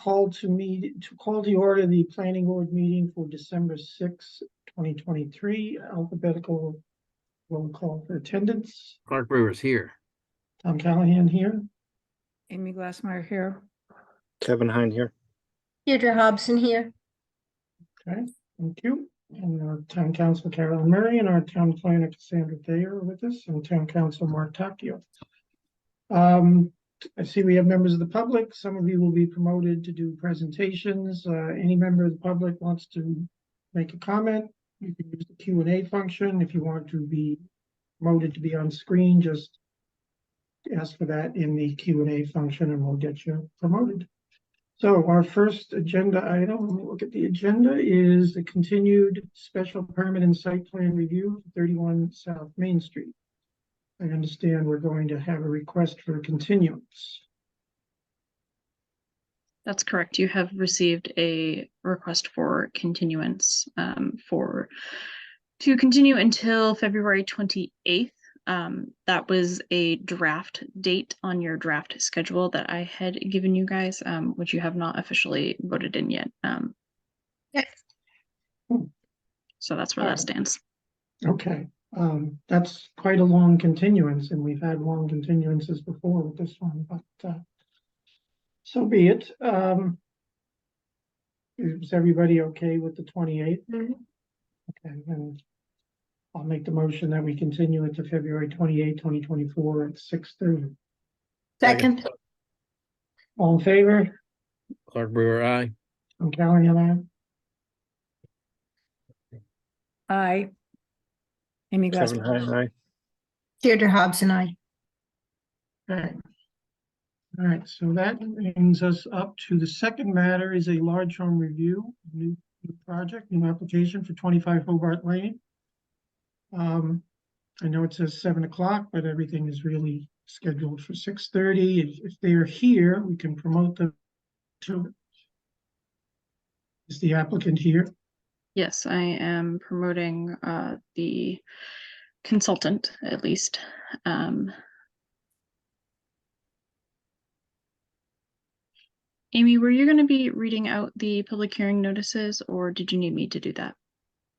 call to order the planning board meeting for December 6, 2023. Alphabetical roll call for attendance. Clark Brewer's here. Tom Callahan here. Amy Glassmeyer here. Kevin Hine here. Deirdre Hobson here. Okay, thank you. And our town council Carolyn Murray and our town planner Cassandra Thayer are with us, and town council Mark Tacchio. I see we have members of the public. Some of you will be promoted to do presentations. Any member of the public wants to make a comment, you can use the Q&A function. If you want to be promoted to be on screen, just ask for that in the Q&A function and we'll get you promoted. So our first agenda item, let me look at the agenda, is the continued special permit and site plan review, 31 South Main Street. I understand we're going to have a request for a continuance. That's correct. You have received a request for continuance to continue until February 28th. That was a draft date on your draft schedule that I had given you guys, which you have not officially voted in yet. Yes. So that's where that stands. Okay, that's quite a long continuance, and we've had long continuances before with this one, but so be it. Is everybody okay with the 28th? Mm-hmm. Okay, then I'll make the motion that we continue it to February 28, 2024 at 6:30. Second. All in favor? Clark Brewer, aye. I'm Callahan, aye. Aye. Amy Kevin Glassmeyer. Hine, aye. Deirdre Hobson, aye. Okay. All right, so that brings us up to the second matter is a large home review, new project, new application for 25 Hobart Lane. I know it says 7 o'clock, but everything is really scheduled for 6:30. If they are here, we can promote them to it. Is the applicant here? Yes, I am promoting the consultant at least. Amy, were you going to be reading out the public hearing notices, or did you need me to do that?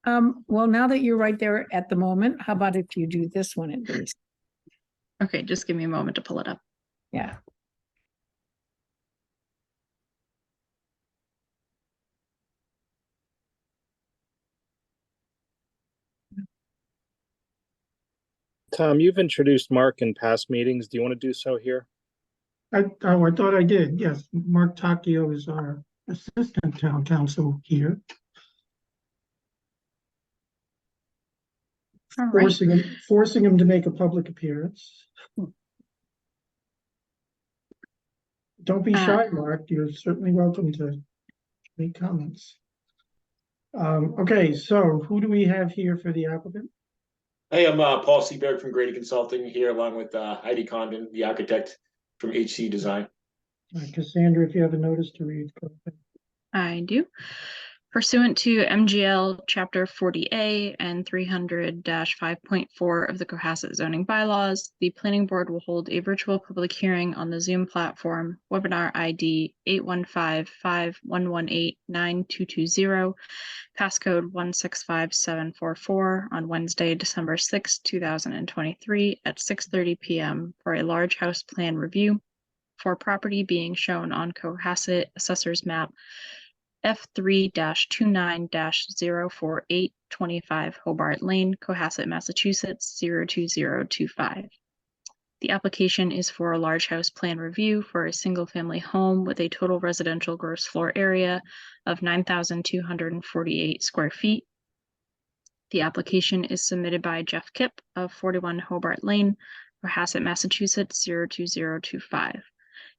Well, now that you're right there at the moment, how about if you do this one at least? Okay, just give me a moment to pull it up. Yeah. Tom, you've introduced Mark in past meetings. Do you want to do so here? I thought I did, yes. Mark Tacchio is our assistant town council here. All right. Forcing him to make a public appearance. Don't be shy, Mark. You're certainly welcome to make comments. Okay, so who do we have here for the applicant? Hey, I'm Paul Seaberg from Grady Consulting here, along with Heidi Condon, the architect from HC Design. Cassandra, if you have a notice to read. Go ahead. I do. Pursuant to MGL Chapter 40A and 300-5.4 of the Cohasset zoning bylaws, the planning board will hold a virtual public hearing on the Zoom platform, webinar ID 815-518-9220, passcode 165744 on Wednesday, December 6, 2023 at 6:30 p.m. for a large house plan review for property being shown on Cohasset Assessor's Map F3-29-048, 25 Hobart Lane, Cohasset, Massachusetts 02025. The application is for a large house plan review for a single family home with a total residential gross floor area of 9,248 square feet. The application is submitted by Jeff Kipp of 41 Hobart Lane, Cohasset, Massachusetts 02025.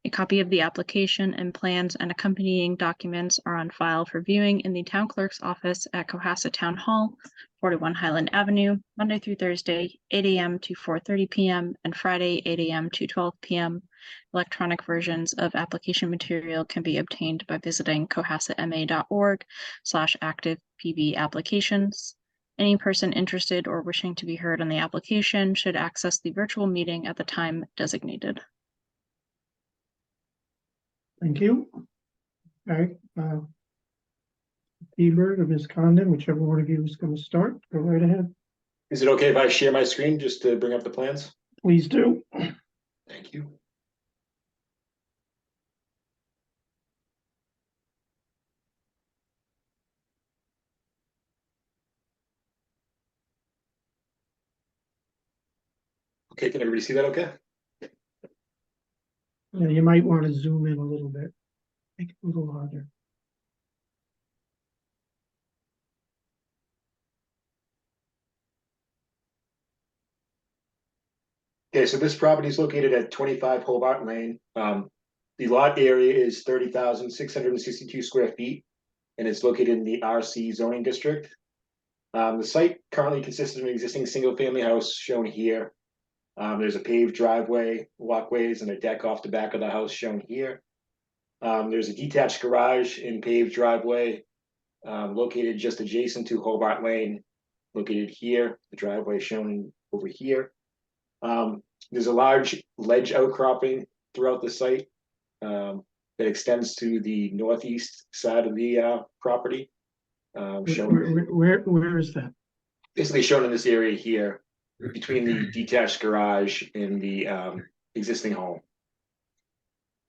A copy of the application and plans and accompanying documents are on file for viewing in the town clerk's office at Cohasset Town Hall, 41 Highland Avenue, Monday through Thursday, 8 a.m. to 4:30 p.m. and Friday, 8 a.m. to 12 p.m. Electronic versions of application material can be obtained by visiting cohassetma.org/active PB applications. Any person interested or wishing to be heard on the application should access the virtual meeting at the time designated. Thank you. Okay, Hebert or Ms. Condon, whichever one of you is gonna start, go right ahead. Is it okay if I share my screen just to bring up the plans? Please do. Thank you. Okay, can everybody see that okay? Yeah, you might want to zoom in a little bit. Make it a little larger. Okay, so this property is located at 25 Hobart Lane. The lot area is 30,662 square feet, and it's located in the RC zoning district. The site currently consists of an existing single-family house shown here. There's a paved driveway, walkways, and a deck off the back of the house shown here. There's a detached garage and paved driveway located just adjacent to Hobart Lane, located here. The driveway shown over here. There's a large ledge outcropping throughout the site that extends to the northeast side of the property. Shown Where is that? basically shown in this area here between the detached garage and the existing home.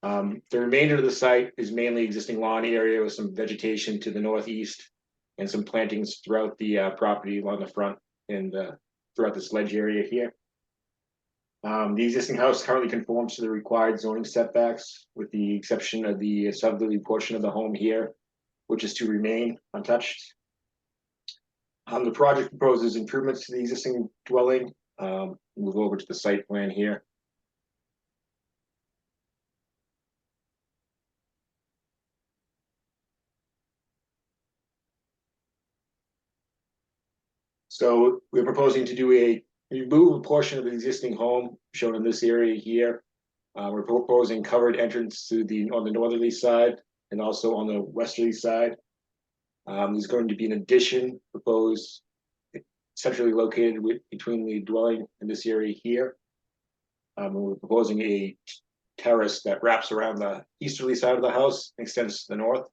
The remainder of the site is mainly existing lawn area with some vegetation to the northeast and some plantings throughout the property along the front and throughout this ledge area here. The existing house currently conforms to the required zoning setbacks, with the exception of the southerly portion of the home here, which is to remain untouched. The project proposes improvements to the existing dwelling. Move over to the site plan here. So we're proposing to remove a portion of the existing home shown in this area here. We're proposing covered entrance on the northerly side and also on the westerly side. There's going to be an addition proposed centrally located between the dwelling and this area here. We're proposing a terrace that wraps around the easterly side of the house and extends to the north.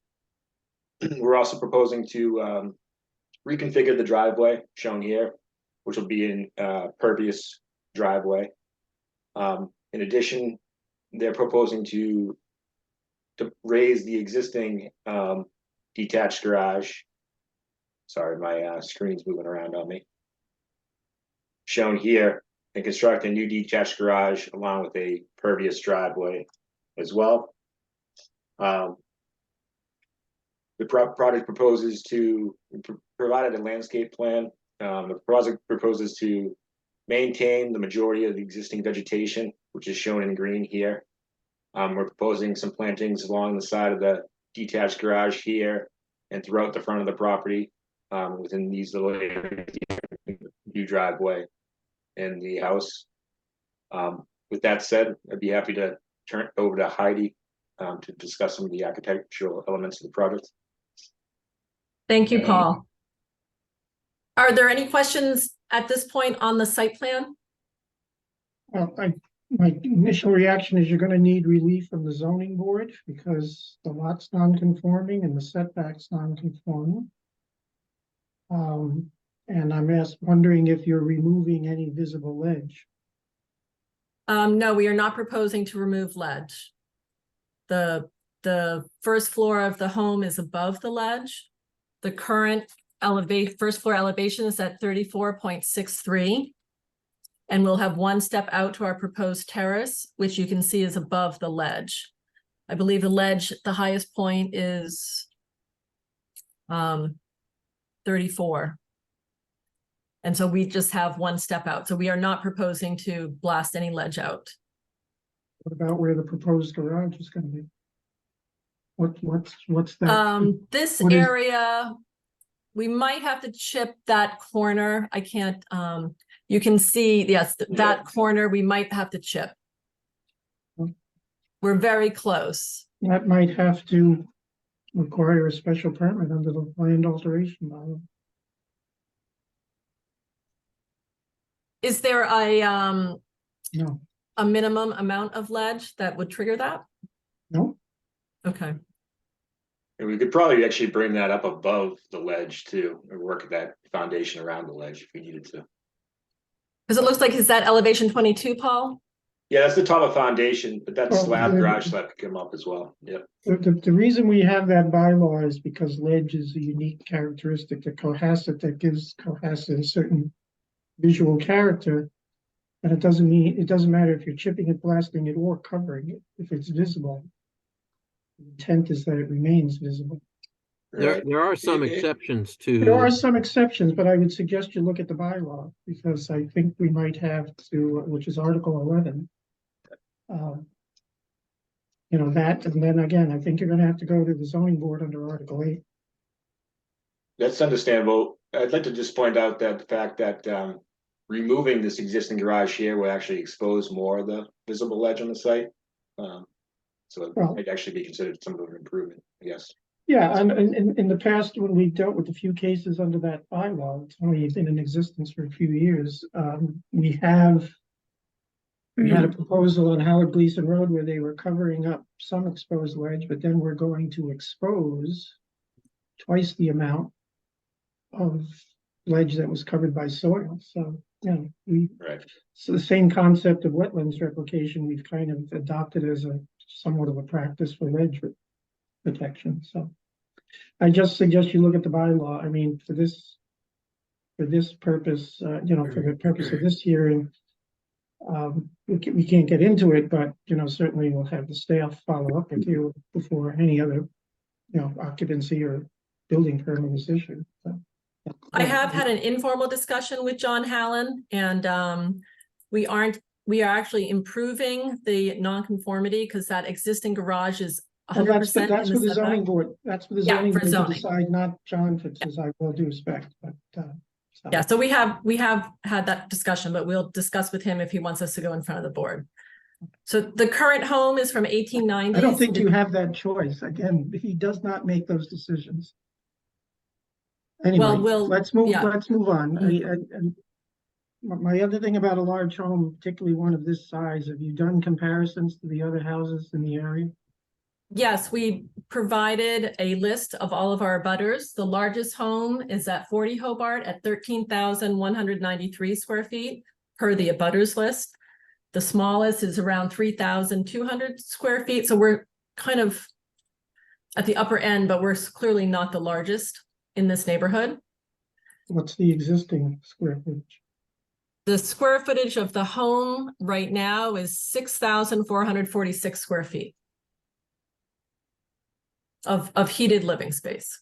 We're also proposing to reconfigure the driveway shown here, which will be an pervious driveway. In addition, they're proposing to raise the existing detached garage. Sorry, my screen's moving around on me. Shown here, and construct a new detached garage along with a pervious driveway as well. The project proposes to provide a landscape plan. The project proposes to maintain the majority of the existing vegetation, which is shown in green here. We're proposing some plantings along the side of the detached garage here and throughout the front of the property within these little areas, new driveway and the house. With that said, I'd be happy to turn it over to Heidi to discuss some of the architectural elements of the project. Thank you, Paul. Are there any questions at this point on the site plan? Well, my initial reaction is you're gonna need relief from the zoning board because the lot's non-conforming and the setback's non-conforming. And I'm wondering if you're removing any visible ledge. No, we are not proposing to remove ledge. The first floor of the home is above the ledge. The current first floor elevation is at 34.63. And we'll have one step out to our proposed terrace, which you can see is above the ledge. I believe the ledge, the highest point is 34. And so we just have one step out. So we are not proposing to blast any ledge out. What about where the proposed garage is gonna be? What's that? This What is- area, we might have to chip that corner. I can't, you can see, yes, that corner we might have to chip. We're very close. That might have to require a special permit under the land alteration law. Is there No, a minimum amount of ledge that would trigger that? no, Okay. And we could probably actually bring that up above the ledge too, or work that foundation around the ledge if we needed to. Because it looks like, is that elevation 22, Paul? Yeah, that's the top of foundation, but that Well, slab, the- garage slab could come up as well. Yep. The reason we have that bylaw is because ledge is a unique characteristic of Cohasset that gives Cohasset a certain visual character. And it doesn't matter if you're chipping it, blasting it, or covering it, if it's visible. The intent is that it remains visible. There are some It- it- exceptions There are to, some exceptions, but I would suggest you look at the bylaw, because I think we might have to, which is Article 11. You know, that, and then again, I think you're gonna have to go to the zoning board under Article 8. That's understandable. I'd like to just point out that the fact that removing this existing garage here will actually expose more of the visible ledge on the site. So it Well- might actually be considered some of an improvement, I guess. Yeah, and in the past, when we dealt with a few cases under that bylaw, it's only been in existence for a few years, we had a proposal on Howard Gleason Road where they were covering up some exposed ledge, but then we're going to expose twice the amount of ledge that was covered by soil. So, you know, Right. so the same concept of wetlands replication, we've kind of adopted as a somewhat of a practice for ledge protection. So I just suggest you look at the bylaw. I mean, for this purpose, you know, for the purpose of this hearing, we can't get into it, but, you know, certainly we'll have the staff follow up with you before any other, you know, occupancy or building permit is issued. So, I have had an informal discussion with John Hallen, and we are actually improving the nonconformity because that existing garage is Well, 100% that's in for the the zoning setback. board, that's for the Yeah, zoning for board to zoning. decide, not John fixes, I will do respect, but. Yeah, so we have had that discussion, but we'll discuss with him if he wants us to go in front of the board. So the current home is from 1890s. I don't think you have that choice. Again, he does not make those decisions. Anyway, let's move on. And my other thing about a large home, particularly one of this size, have you done comparisons to the other houses in the area? Yes, we provided a list of all of our abutters. The largest home is at 40 Hobart at 13,193 square feet per the abutters list. The smallest is around 3,200 square feet. So we're kind of at the upper end, but we're clearly not the largest in this neighborhood. What's the existing square footage? The square footage of the home right now is 6,446 square feet of heated living space.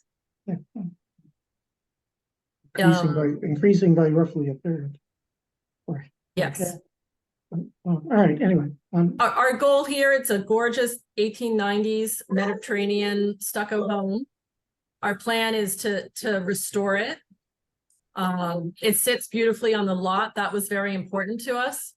Increasing by roughly a third. Yes. Okay. All right, anyway, Our goal here, it's a gorgeous 1890s Mediterranean stucco home. Our plan is to restore it. It sits beautifully on the lot. That was very important to us.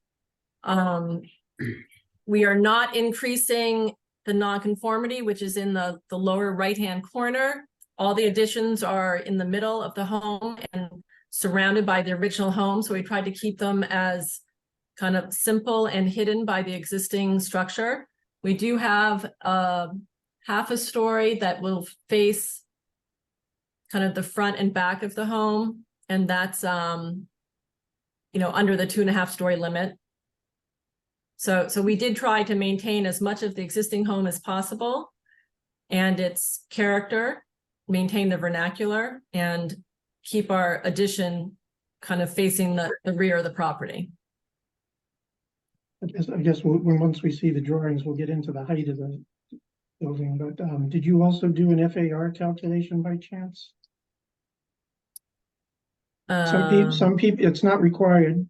We are not increasing the nonconformity, which is in the lower right-hand corner. All the additions are in the middle of the home and surrounded by the original home. So we tried to keep them as kind of simple and hidden by the existing structure. We do have half a story that will face kind of the front and back of the home. And that's, under the 2.5-story limit. So we did try to maintain as much of the existing home as possible and its character, maintain the vernacular, and keep our addition kind of facing the rear of the property. I guess once we see the drawings, we'll get into the height of the building, but did you also do an FAR calculation by chance? Some people, it's not required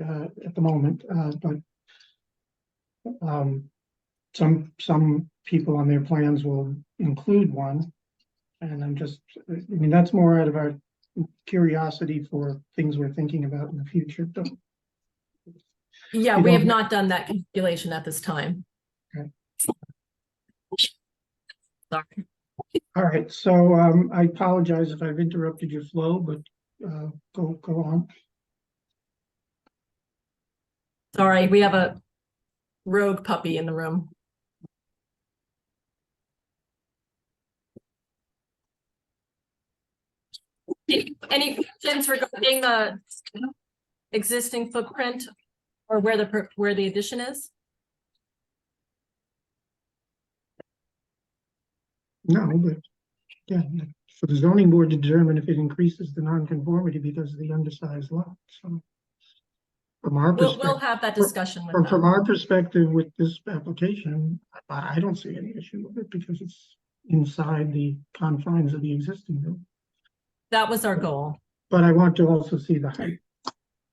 at the moment, but some people on their plans will include one. And that's more out of our curiosity for things we're thinking about in the future. Yeah, You we have don't- not done that calculation at this time. Okay. Sorry. All right, so I apologize if I've interrupted your flow, but go on. Sorry, we have a rogue puppy in the room. Any questions regarding the existing footprint or where the addition is? No, but, yeah, for the zoning board to determine if it increases the nonconformity because of the undersized lot, so. From our We'll perspective, have that discussion with from them. our perspective with this application, I don't see any issue with it because it's inside the confines of the existing building. That was our goal. But I want to also see the height.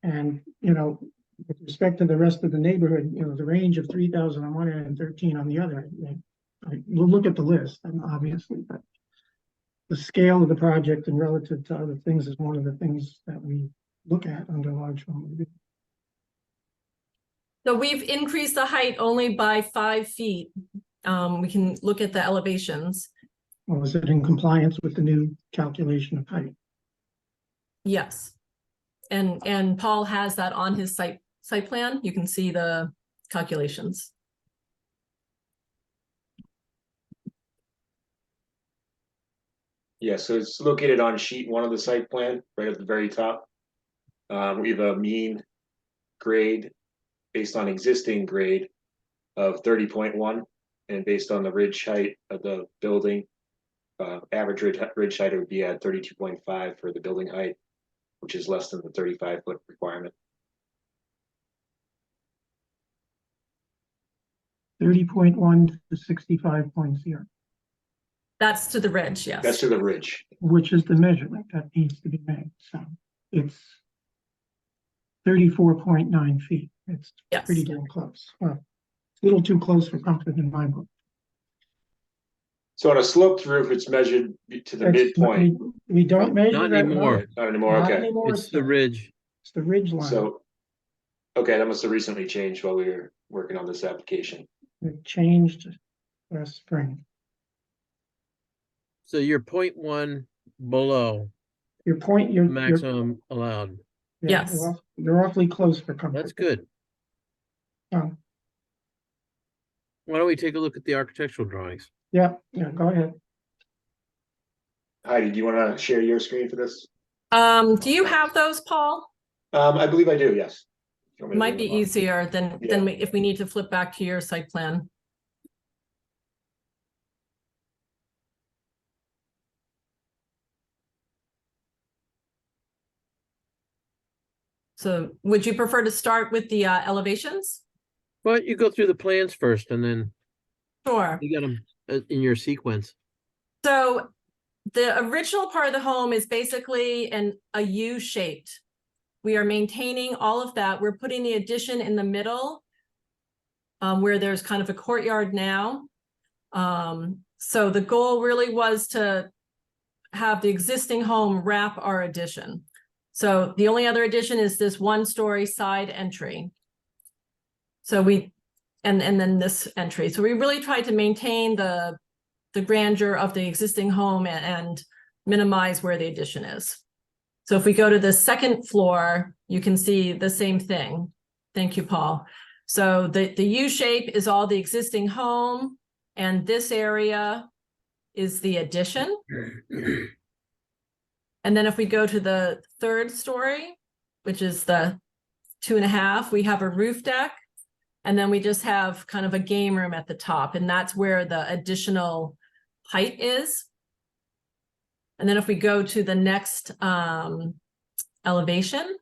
And, you know, with respect to the rest of the neighborhood, you know, the range of 3,000 on one end and 13 on the other. We'll look at the list, and obviously, but the scale of the project and relative to other things is one of the things that we look at under large home review. So we've increased the height only by 5 feet. We can look at the elevations. Or is it in compliance with the new calculation of height? Yes. And Paul has that on his site plan. You can see the calculations. Yeah, so it's located on sheet 1 of the site plan, right at the very top. We have a mean grade based on existing grade of 30.1, and based on the ridge height of the building, average ridge height would be at 32.5 for the building height, which is less than the 35-foot requirement. 30.1 to 65.0, That's to the ridge, yes. That's to the ridge. which is the measurement that needs to be made. So it's 34.9 feet. It's Yes. pretty damn close. Well, it's a little too close for comfort in my book. So on a sloped roof, it's measured to the That's- midpoint. We don't measure Not that. anymore. Not anymore, Not okay. anymore, It's the ridge. It's the ridge line. So, okay, that must have recently changed while we were working on this application. It changed last spring. So you're 0.1 below Your point, the you're. maximum allowed. Yeah, Yes. You're awfully close for comfort. That's good. Um, Why don't we take a look at the architectural drawings? Yeah, go ahead. Heidi, do you want to share your screen for this? Do you have those, Paul? I believe I do, yes. You want me to Might bring be them up? easier than Yeah. if we need to flip back to your site plan. So would you prefer to start with the elevations? But you go through the plans first and then Sure. you got them in your sequence. So the original part of the home is basically a U-shaped. We are maintaining all of that. We're putting the addition in the middle, where there's kind of a courtyard now. So the goal really was to have the existing home wrap our addition. So the only other addition is this 1-story side entry. So and then this entry. So we really tried to maintain the grandeur of the existing home and minimize where the addition is. So if we go to the second floor, you can see the same thing. Thank you, Paul. So the U shape is all the existing home, and this area is the addition. And then if we go to the third story, which is the 2.5, we have a roof deck. And then we just have kind of a game room at the top, and that's where the additional height is. And then if we go to the next elevation.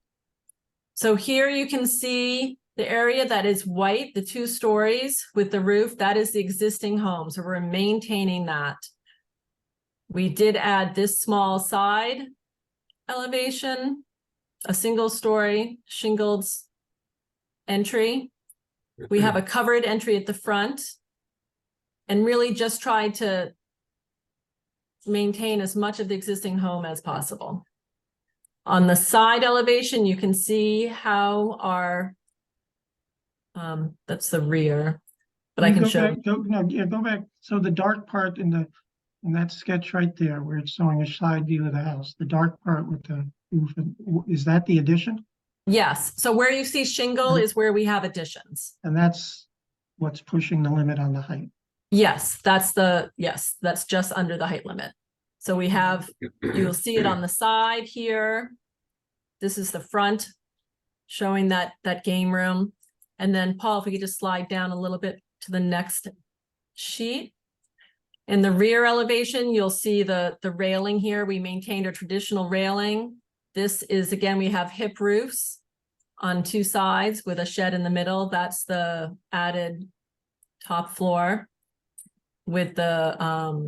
So here you can see the area that is white, the 2 stories with the roof, that is the existing home. So we're maintaining that. We did add this small side elevation, a 1-story shingled entry. We have a covered entry at the front, and really just tried to maintain as much of the existing home as possible. On the side elevation, you can see how our, that's the rear, but I can Go show. back, go back. So the dark part in that sketch right there, where it's showing a side view of the house, the dark part with the roof, is that the addition? Yes, so where you see shingle is where we have additions. And that's what's pushing the limit on the height. Yes, that's just under the height limit. So we have, you'll see it on the side here. This is the front, showing that game room. And then Paul, if we could just slide down a little bit to the next sheet. In the rear elevation, you'll see the railing here. We maintained a traditional railing. This is, again, we have hip roofs on two sides with a shed in the middle. That's the added top floor with the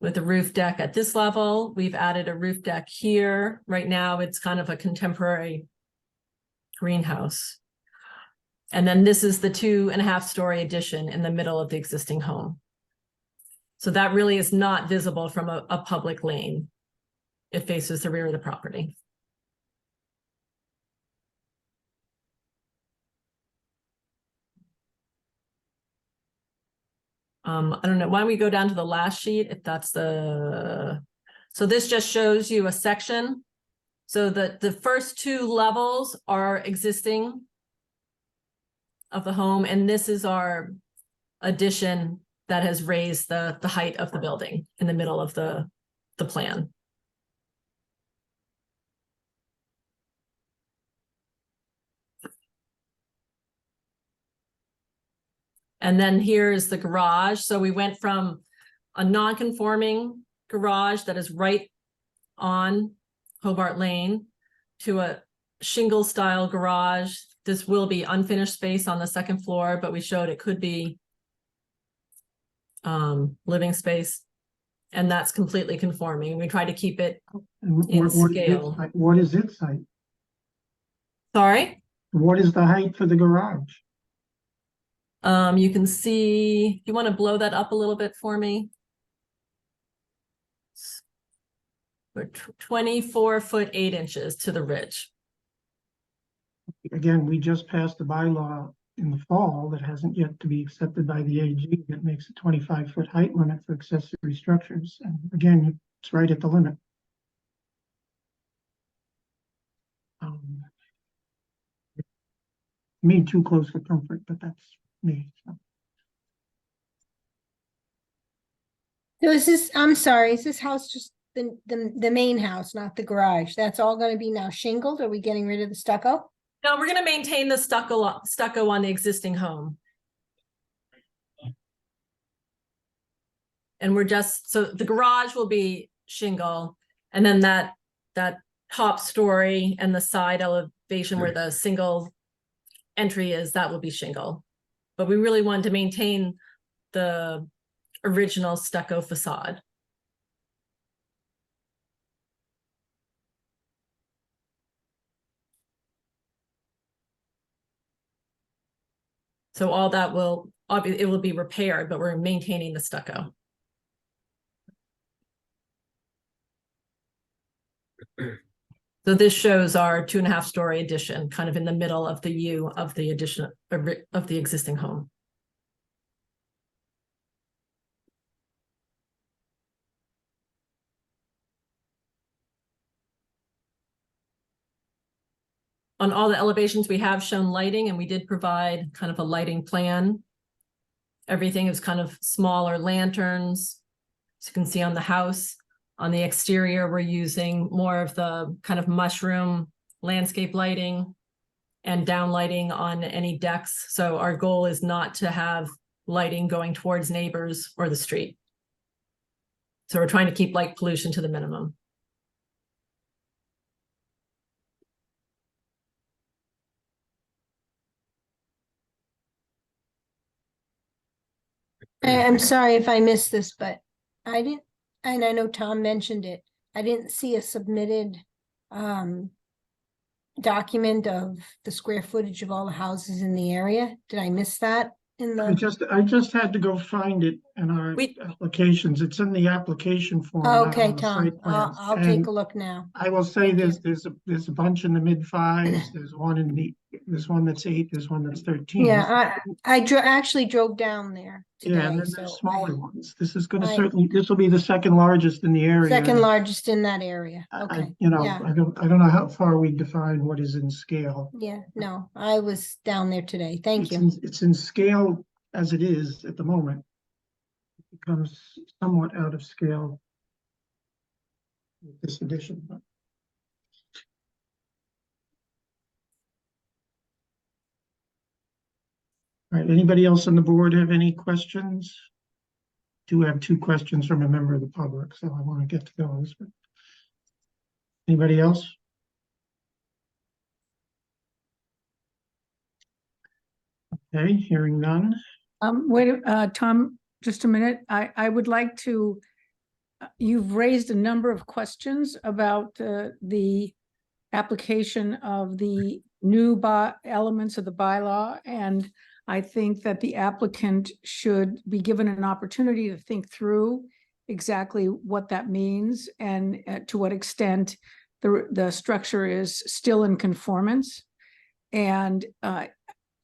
roof deck at this level. We've added a roof deck here. Right now, it's kind of a contemporary greenhouse. And then this is the 2.5-story addition in the middle of the existing home. So that really is not visible from a public lane. It faces the rear of the property. I don't know, why don't we go down to the last sheet if that's so this just shows you a section. So the first two levels are existing of the home, and this is our addition that has raised the height of the building in the middle of the plan. And then here's the garage. So we went from a non-conforming garage that is right on Hobart Lane to a shingle style garage. This will be unfinished space on the second floor, but we showed it could be living space, and that's completely conforming. We try to keep it And in what is scale. what is its height? Sorry. What is the height for the garage? You can see, you want to blow that up a little bit for me? We're 24 foot 8 inches to the ridge. Again, we just passed a bylaw in the fall that hasn't yet to be accepted by the AG that makes a 25-foot height limit for accessory structures. And again, it's right at the limit. Me too close for comfort, but that's me. So. So is this, I'm sorry, is this house just the main house, not the garage? That's all gonna be now shingled? Are we getting rid of the stucco? No, we're going to maintain the stucco on the existing home. And we're just, so the garage will be shingle, and then that top story and the side elevation where the single entry is, that will be shingle. But we really wanted to maintain the original stucco facade. So all that will, obviously, it will be repaired, but we're maintaining the stucco. So this shows our 2.5-story addition, kind of in the middle of the U of the addition of the existing home. On all the elevations, we have shown lighting, and we did provide kind of a lighting plan. Everything is kind of smaller lanterns. As you can see on the house, on the exterior, we're using more of the kind of mushroom landscape lighting and down lighting on any decks. So our goal is not to have lighting going towards neighbors or the street. So we're trying to keep light pollution to the minimum. I'm sorry if I missed this, but I didn't, and I know Tom mentioned it, I didn't see a submitted document of the square footage of all the houses in the area. Did I miss that in I the? just had to go find it in our applications. It's in the application form. not Okay, on the Tom, site plans. I'll And take a look now. I will say Thank you. there's a bunch in the mid-5s. There's one that's 8, there's one that's 13. Yeah, I actually drove down there Yeah, and today, then there's so smaller ones. This is gonna I- this will be the second largest in the area. second largest in that area. I- Okay, You know, yeah. I don't know how far we define what is in scale. Yeah, no, I was down there today. Thank It's you. it's in scale as it is at the moment. It becomes somewhat out of scale with this addition. But all right, anybody else on the board have any questions? Do have two questions from a member of the public, so I want to get to those. But anybody else? Okay, hearing none. Wait, Tom, just a minute. I would like to, you've raised a number of questions about the application of the new elements of the bylaw, and I think that the applicant should be given an opportunity to think through exactly what that means and to what extent the structure is still in conformance. And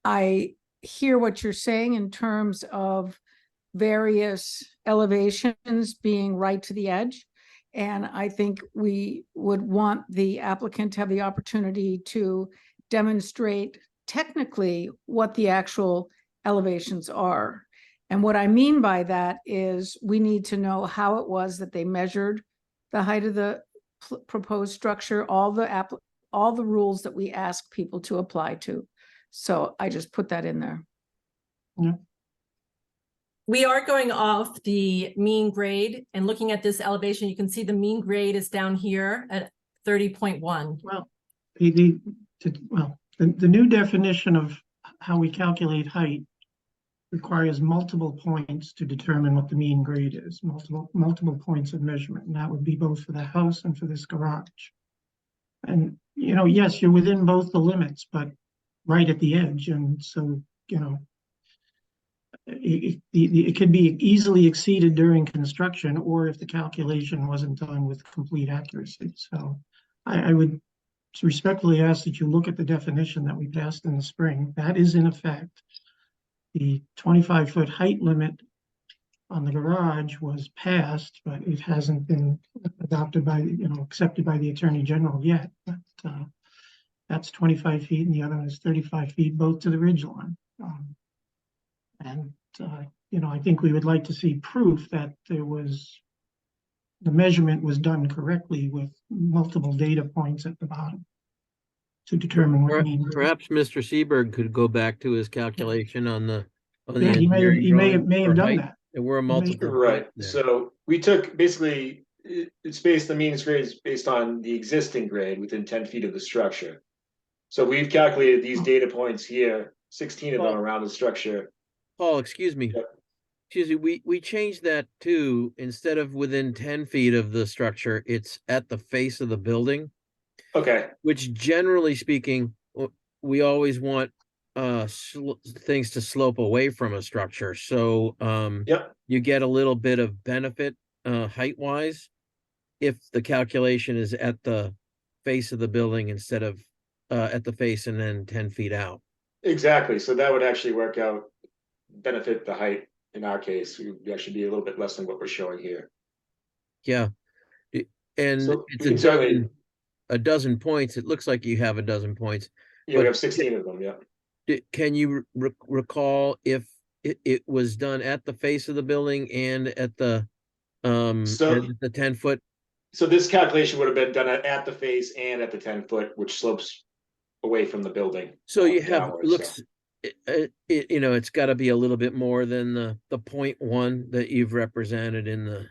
I hear what you're saying in terms of various elevations being right to the edge. And I think we would want the applicant to have the opportunity to demonstrate technically what the actual elevations are. And what I mean by that is we need to know how it was that they measured the height of the proposed structure, all the rules that we ask people to apply to. So I just put that in there. Yeah. We are going off the mean grade, and looking at this elevation, you can see the mean grade is down here at 30.1. Well, the new definition of how we calculate height requires multiple points to determine what the mean grade is, multiple points of measurement, and that would be both for the house and for this garage. And, you know, yes, you're within both the limits, but right at the edge, and so, you know, it could be easily exceeded during construction, or if the calculation wasn't done with complete accuracy. So I would respectfully ask that you look at the definition that we passed in the spring. That is in effect. The 25-foot height limit on the garage was passed, but it hasn't been adopted by, you know, accepted by the Attorney General yet. But that's 25 feet and the other one is 35 feet, both to the ridge line. You know, I think we would like to see proof that the measurement was done correctly with multiple data points at the bottom to determine what mean. Perhaps Mr. Seberg could go back to his calculation on the. Yeah, he may have done that. There were multiple. Right, there. so we took, basically, the mean grade is based on the existing grade within 10 feet of the structure. So we've calculated these data points here, 16 of them around the structure. Paul, excuse me. Yep. Excuse me, we changed that to, instead of within 10 feet of the structure, it's at the face of the building, Okay, which generally speaking, we always want things to slope away from a structure. So yep, you get a little bit of benefit height wise if the calculation is at the face of the building instead of at the face and then 10 feet out. exactly. So that would actually work out, benefit the height. In our case, we would actually be a little bit less than what we're showing here. Yeah. And So it's we can certainly, a dozen points. It looks like you have a dozen points. yeah, we have 16 of them, yeah. Can you recall if it was done at the face of the building and at the and the 10-foot? So this calculation would have been done at the face and at the 10-foot, which slopes away from the building. So you have, downwards, looks, you know, it's got to be a little bit more than the 0.1 that you've represented in the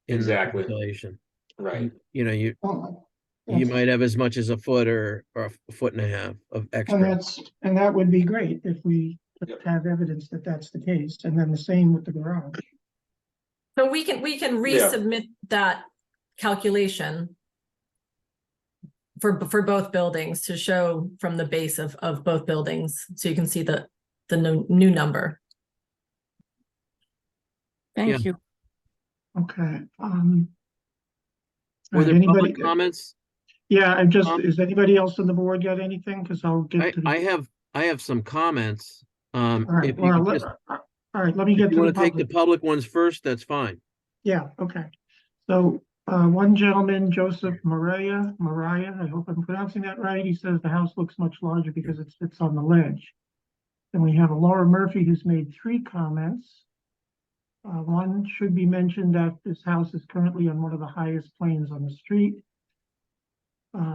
Exactly. calculation. Right. You know, you Yes. might have as much as a foot or a foot and a half of extra. And that would be great if we Yep. have evidence that that's the case, and then the same with the garage. So we can resubmit that calculation for both buildings to show from the base of both buildings, so you can see the new number. Thank you. Okay. Were there anybody? public comments? Yeah, is anybody else on the board got anything? Because I'll get to the. I have some comments. All right, If you well, could all right, let me get if you to want the to take the public. public ones first, that's fine. Yeah, okay. So, one gentleman, Joseph Mariah, I hope I'm pronouncing that right. He says the house looks much larger because it sits on the ledge. Then we have a Laura Murphy who's made 3 comments. One should be mentioned that this house is currently on one of the highest planes on the street.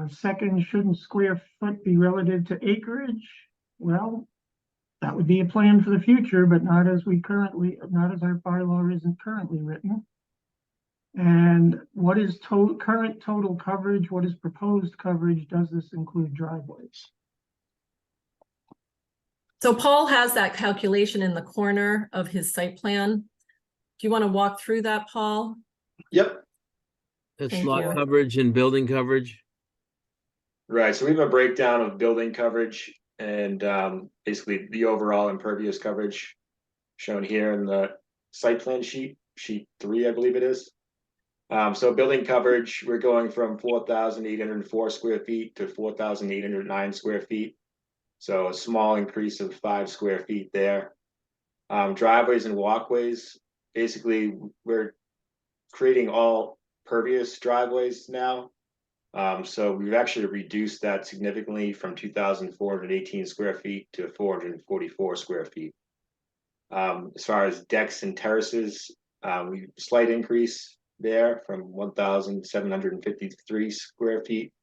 Second, shouldn't square foot be relative to acreage? Well, that would be a plan for the future, but not as our bylaw isn't currently written. And what is current total coverage? What is proposed coverage? Does this include driveways? So Paul has that calculation in the corner of his site plan. Do you want to walk through that, Paul? Yep. That's Thank lot you. coverage and building coverage. Right, so we have a breakdown of building coverage and basically the overall impervious coverage shown here in the site plan sheet 3, I believe it is. So building coverage, we're going from 4,804 square feet to 4,809 square feet. So a small increase of 5 square feet there. Driveways and walkways, basically we're creating all pervious driveways now. So we've actually reduced that significantly from 2,418 square feet to 444 square feet. As far as decks and terraces, we slight increase there from 1,753 square feet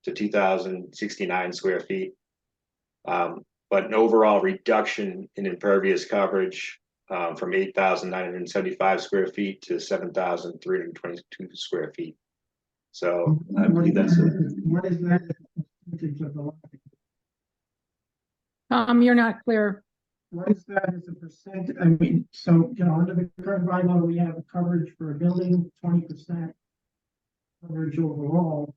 to 2,069 square feet. But an overall reduction in impervious coverage from 8,975 square feet to 7,322 square feet. So I believe that's it. What is that percentage of the lot? You're not clear. What is that as a percent? I mean, so, under the current bylaw, we have a coverage for a building, 20% coverage overall.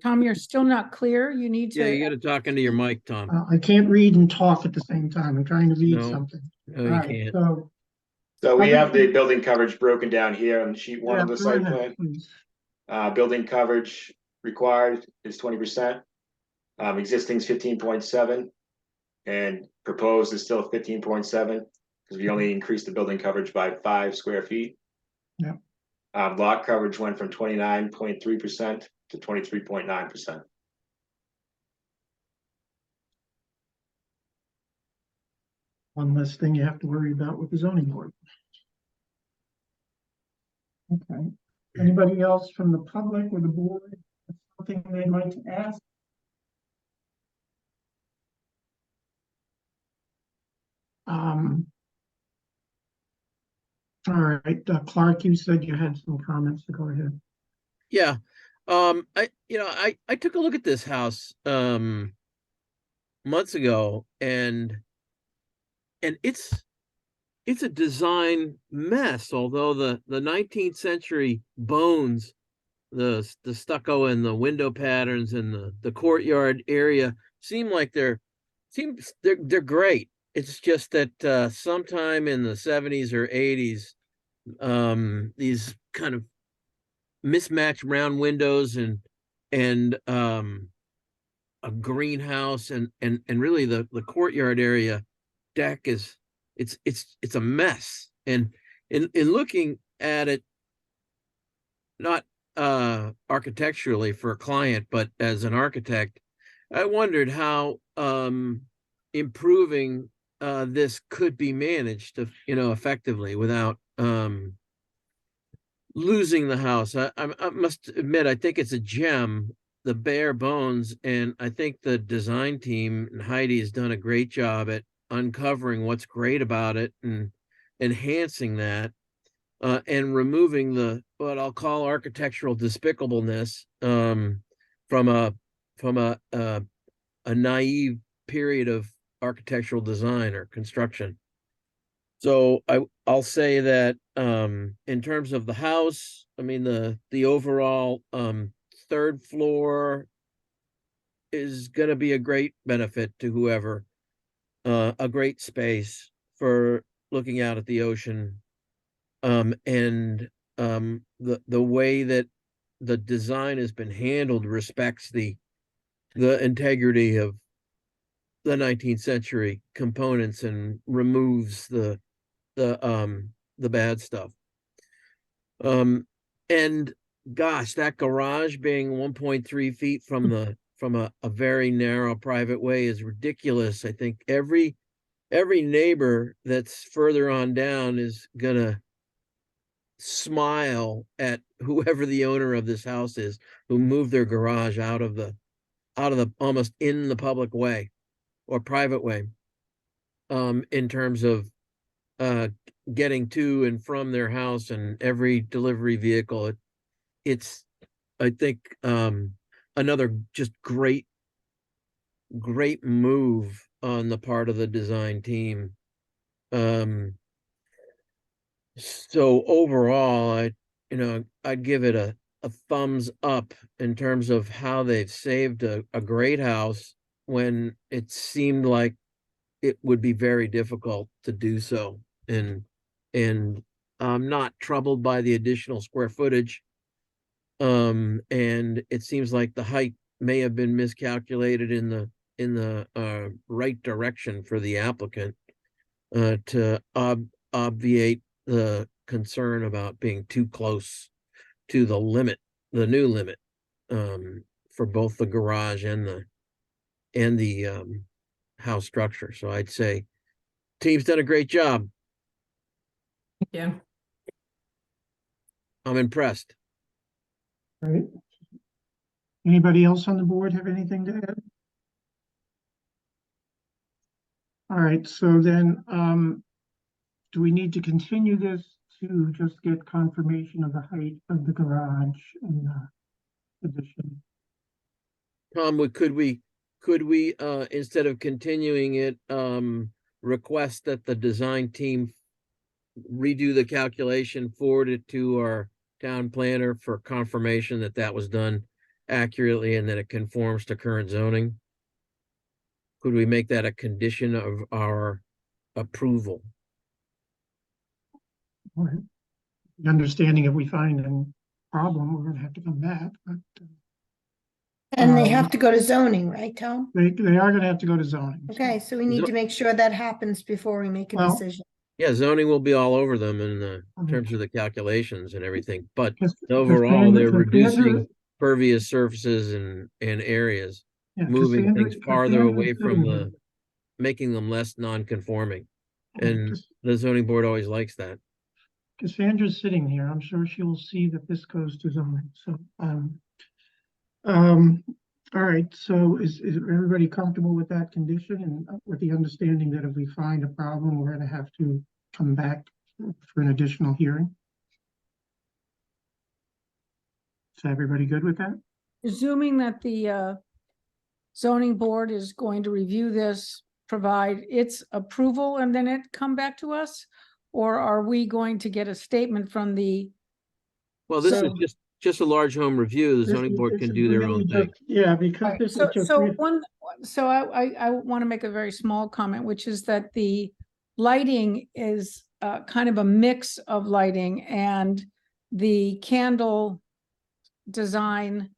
Tom, you're still not clear. You need Yeah, you to, gotta talk into your mic, Tom. I can't read and talk at the same time. I'm trying to read No. something. No, you All right, can't. so, So we have the building coverage broken down here on sheet 1 yeah, of the go site ahead, plan. please. Building coverage required is 20%. Existing is 15.7, and proposed is still 15.7 because we only increased the building coverage by 5 square feet. Yeah. Lot coverage went from 29.3% to 23.9%. One less thing you have to worry about with the zoning board. Okay. Anybody else from the public or the board? Something they'd like to ask? All right, Clark, you said you had some comments, so go ahead. Yeah. I took a look at this house months ago, and it's a design mess, although the 19th century bones, the stucco and the window patterns and the courtyard area seem like they're great. It's just that sometime in the 70s or 80s, these kind of mismatched round windows and a greenhouse and really the courtyard area deck is it's a mess. And in looking at it, not architecturally for a client, but as an architect, I wondered how improving this could be managed to, effectively without losing the house. I must admit, I think it's a gem, the bare bones, and I think the design team and Heidi has done a great job at uncovering what's great about it and enhancing that, and removing what I'll call architectural despicableness from a naive period of architectural design or construction. So I'll say that in terms of the house, I mean the overall third floor is going to be a great benefit to whoever, a great space for looking out at the ocean, and the way that the design has been handled respects the integrity of the 19th century components and removes the bad stuff. And gosh, that garage being 1.3 feet from a very narrow private way is ridiculous. I think every neighbor that's further on down is gonna smile at whoever the owner of this house is, who moved their garage out of the almost in the public way or private way. In terms of getting to and from their house and every delivery vehicle. It's I think another just great move on the part of the design team. So overall, I'd give it a thumbs up in terms of how they've saved a great house when it seemed like it would be very difficult to do so. And I'm not troubled by the additional square footage. And it seems like the height may have been miscalculated in the right direction for the applicant to obviate the concern about being too close to the limit, the new limit, for both the garage and the house structure. So I'd say team's done a great job. Yeah. I'm impressed. Right. Anybody else on the board have anything to add? All right, so then, do we need to continue this to just get confirmation of the height of the garage and the addition? Tom, could we instead of continuing it, request that the design team redo the calculation, forward it to our town planner for confirmation that that was done accurately and that it conforms to current zoning? Could we make that a condition of our approval? All right. The understanding if we find a problem, we're gonna have to come back, but And they have to go to zoning, right, Tom? they are gonna have to go to zoning. so- Okay, so we need to make sure that happens before we make a Well, decision. Yeah, zoning will be all over them in Mhm. terms of the calculations and everything, but Cassandra- overall, they're Cassandra- reducing pervious surfaces and areas, yeah, moving Cassandra- things farther Cassandra's away from sitting here. making them less non-conforming. Yeah, And the zoning board always likes that. Cassandra's sitting here. I'm sure she will see that this goes to zoning, so, all right, so is everybody comfortable with that condition and with the understanding that if we find a problem, we're gonna have to come back for an additional hearing? Is everybody good with that? Assuming that the zoning board is going to review this, provide its approval, and then it come back to us? Or are we going to get a statement from the, Well, this is So- just a large home review. The This zoning is- board this can is do their really own just- thing. Yeah, because Right, this so, is just. so I want to make a very small comment, which is that the lighting is kind of a mix of lighting, and the candle design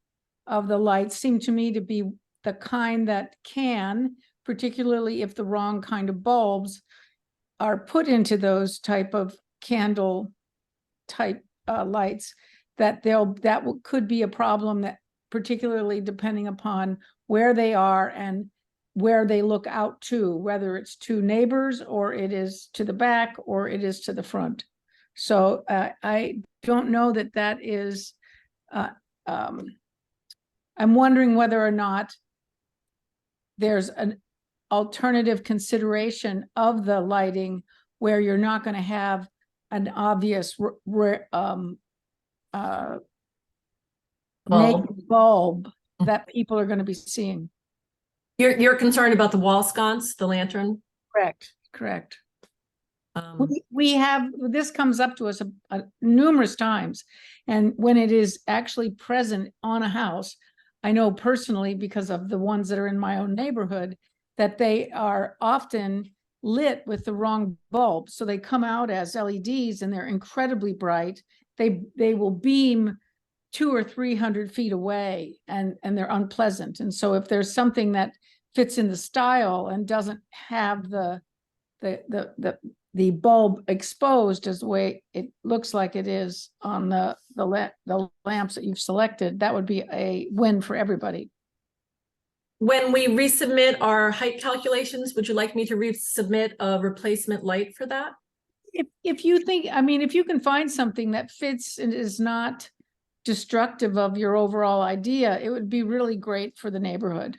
of the lights seem to me to be the kind that can, particularly if the wrong kind of bulbs are put into those type of candle type lights, that could be a problem, that particularly depending upon where they are and where they look out to, whether it's to neighbors or it is to the back or it is to the front. So I don't know that is, I'm wondering whether or not there's an alternative consideration of the lighting where you're not going to have an obvious naked bulb that people are going to be seeing. You're concerned about the wall sconce, the lantern? Correct. Um, We have, this comes up to us numerous times, and when it is actually present on a house, I know personally, because of the ones that are in my own neighborhood, that they are often lit with the wrong bulb. So they come out as LEDs and they're incredibly bright. They will beam 200 or 300 feet away, and they're unpleasant. And so if there's something that fits in the style and doesn't have the bulb exposed as the way it looks like it is on the lamps that you've selected, that would be a win for everybody. When we resubmit our height calculations, would you like me to resubmit a replacement light for that? if you think, I mean, if you can find something that fits and is not destructive of your overall idea, it would be really great for the neighborhood.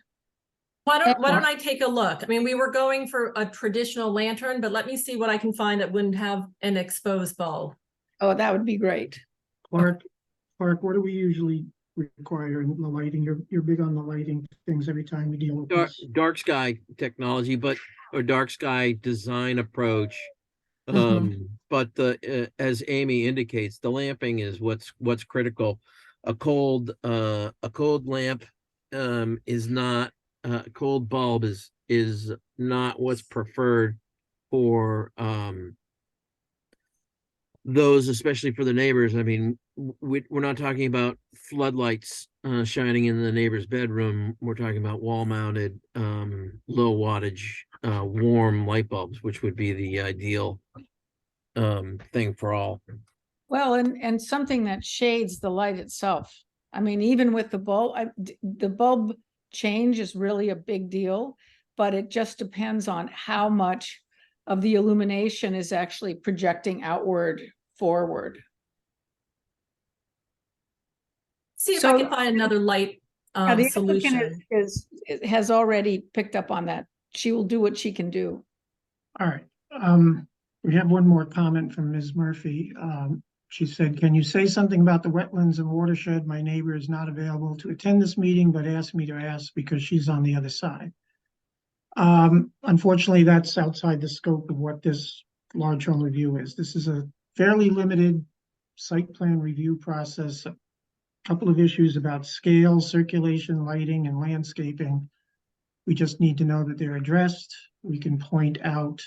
Why don't I take a look? I mean, we were going for a traditional lantern, but let me see what I can find that wouldn't have an exposed bulb. Oh, that would be great. Clark, what do we usually require in the lighting? You're big on the lighting things every time we deal with this. Dark sky technology, or dark sky design approach. Mhm. But as Amy indicates, the lamping is what's critical. A cold lamp is not, a cold bulb is not what's preferred for those, especially for the neighbors. I mean, we're not talking about floodlights shining in the neighbor's bedroom. We're talking about wall-mounted, low wattage, warm light bulbs, which would be the ideal thing for all. Well, and something that shades the light itself. I mean, even with the bulb, the bulb change is really a big deal, but it just depends on how much of the illumination is actually projecting outward, forward. See if So- I can find another light Now, the applicant solution. has already picked up on that. She will do what she can do. All right, we have one more comment from Ms. Murphy. She said, can you say something about the wetlands and watershed? My neighbor is not available to attend this meeting, but asked me to ask because she's on the other side. Unfortunately, that's outside the scope of what this large home review is. This is a fairly limited site plan review process. A couple of issues about scale, circulation, lighting, and landscaping. We just need to know that they're addressed. We can point out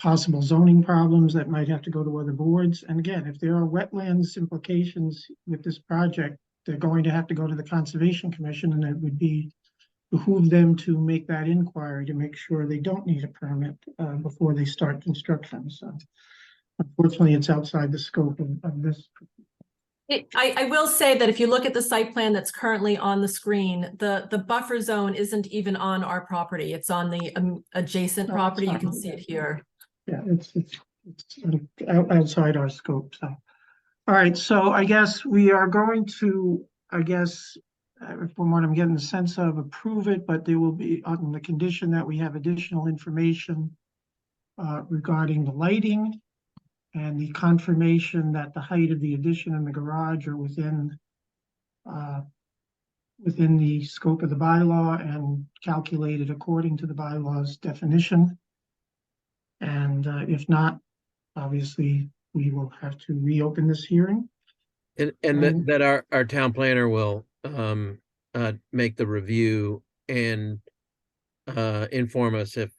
possible zoning problems that might have to go to other boards. And again, if there are wetlands implications with this project, they're going to have to go to the Conservation Commission, and it would behoove them to make that inquiry to make sure they don't need a permit before they start construction. So unfortunately, it's outside the scope of this. I will say that if you look at the site plan that's currently on the screen, the buffer zone isn't even on our property. It's on the adjacent Oh, property. You fine. can see it here. Yeah, it's outside our scope, so. All right, so I guess we are going to, from what I'm getting the sense of, approve it, but there will be on the condition that we have additional information regarding the lighting and the confirmation that the height of the addition and the garage are within the scope of the bylaw and calculated according to the bylaw's definition. And if not, obviously, we will have to reopen this hearing. And that our town planner will make the review and inform us if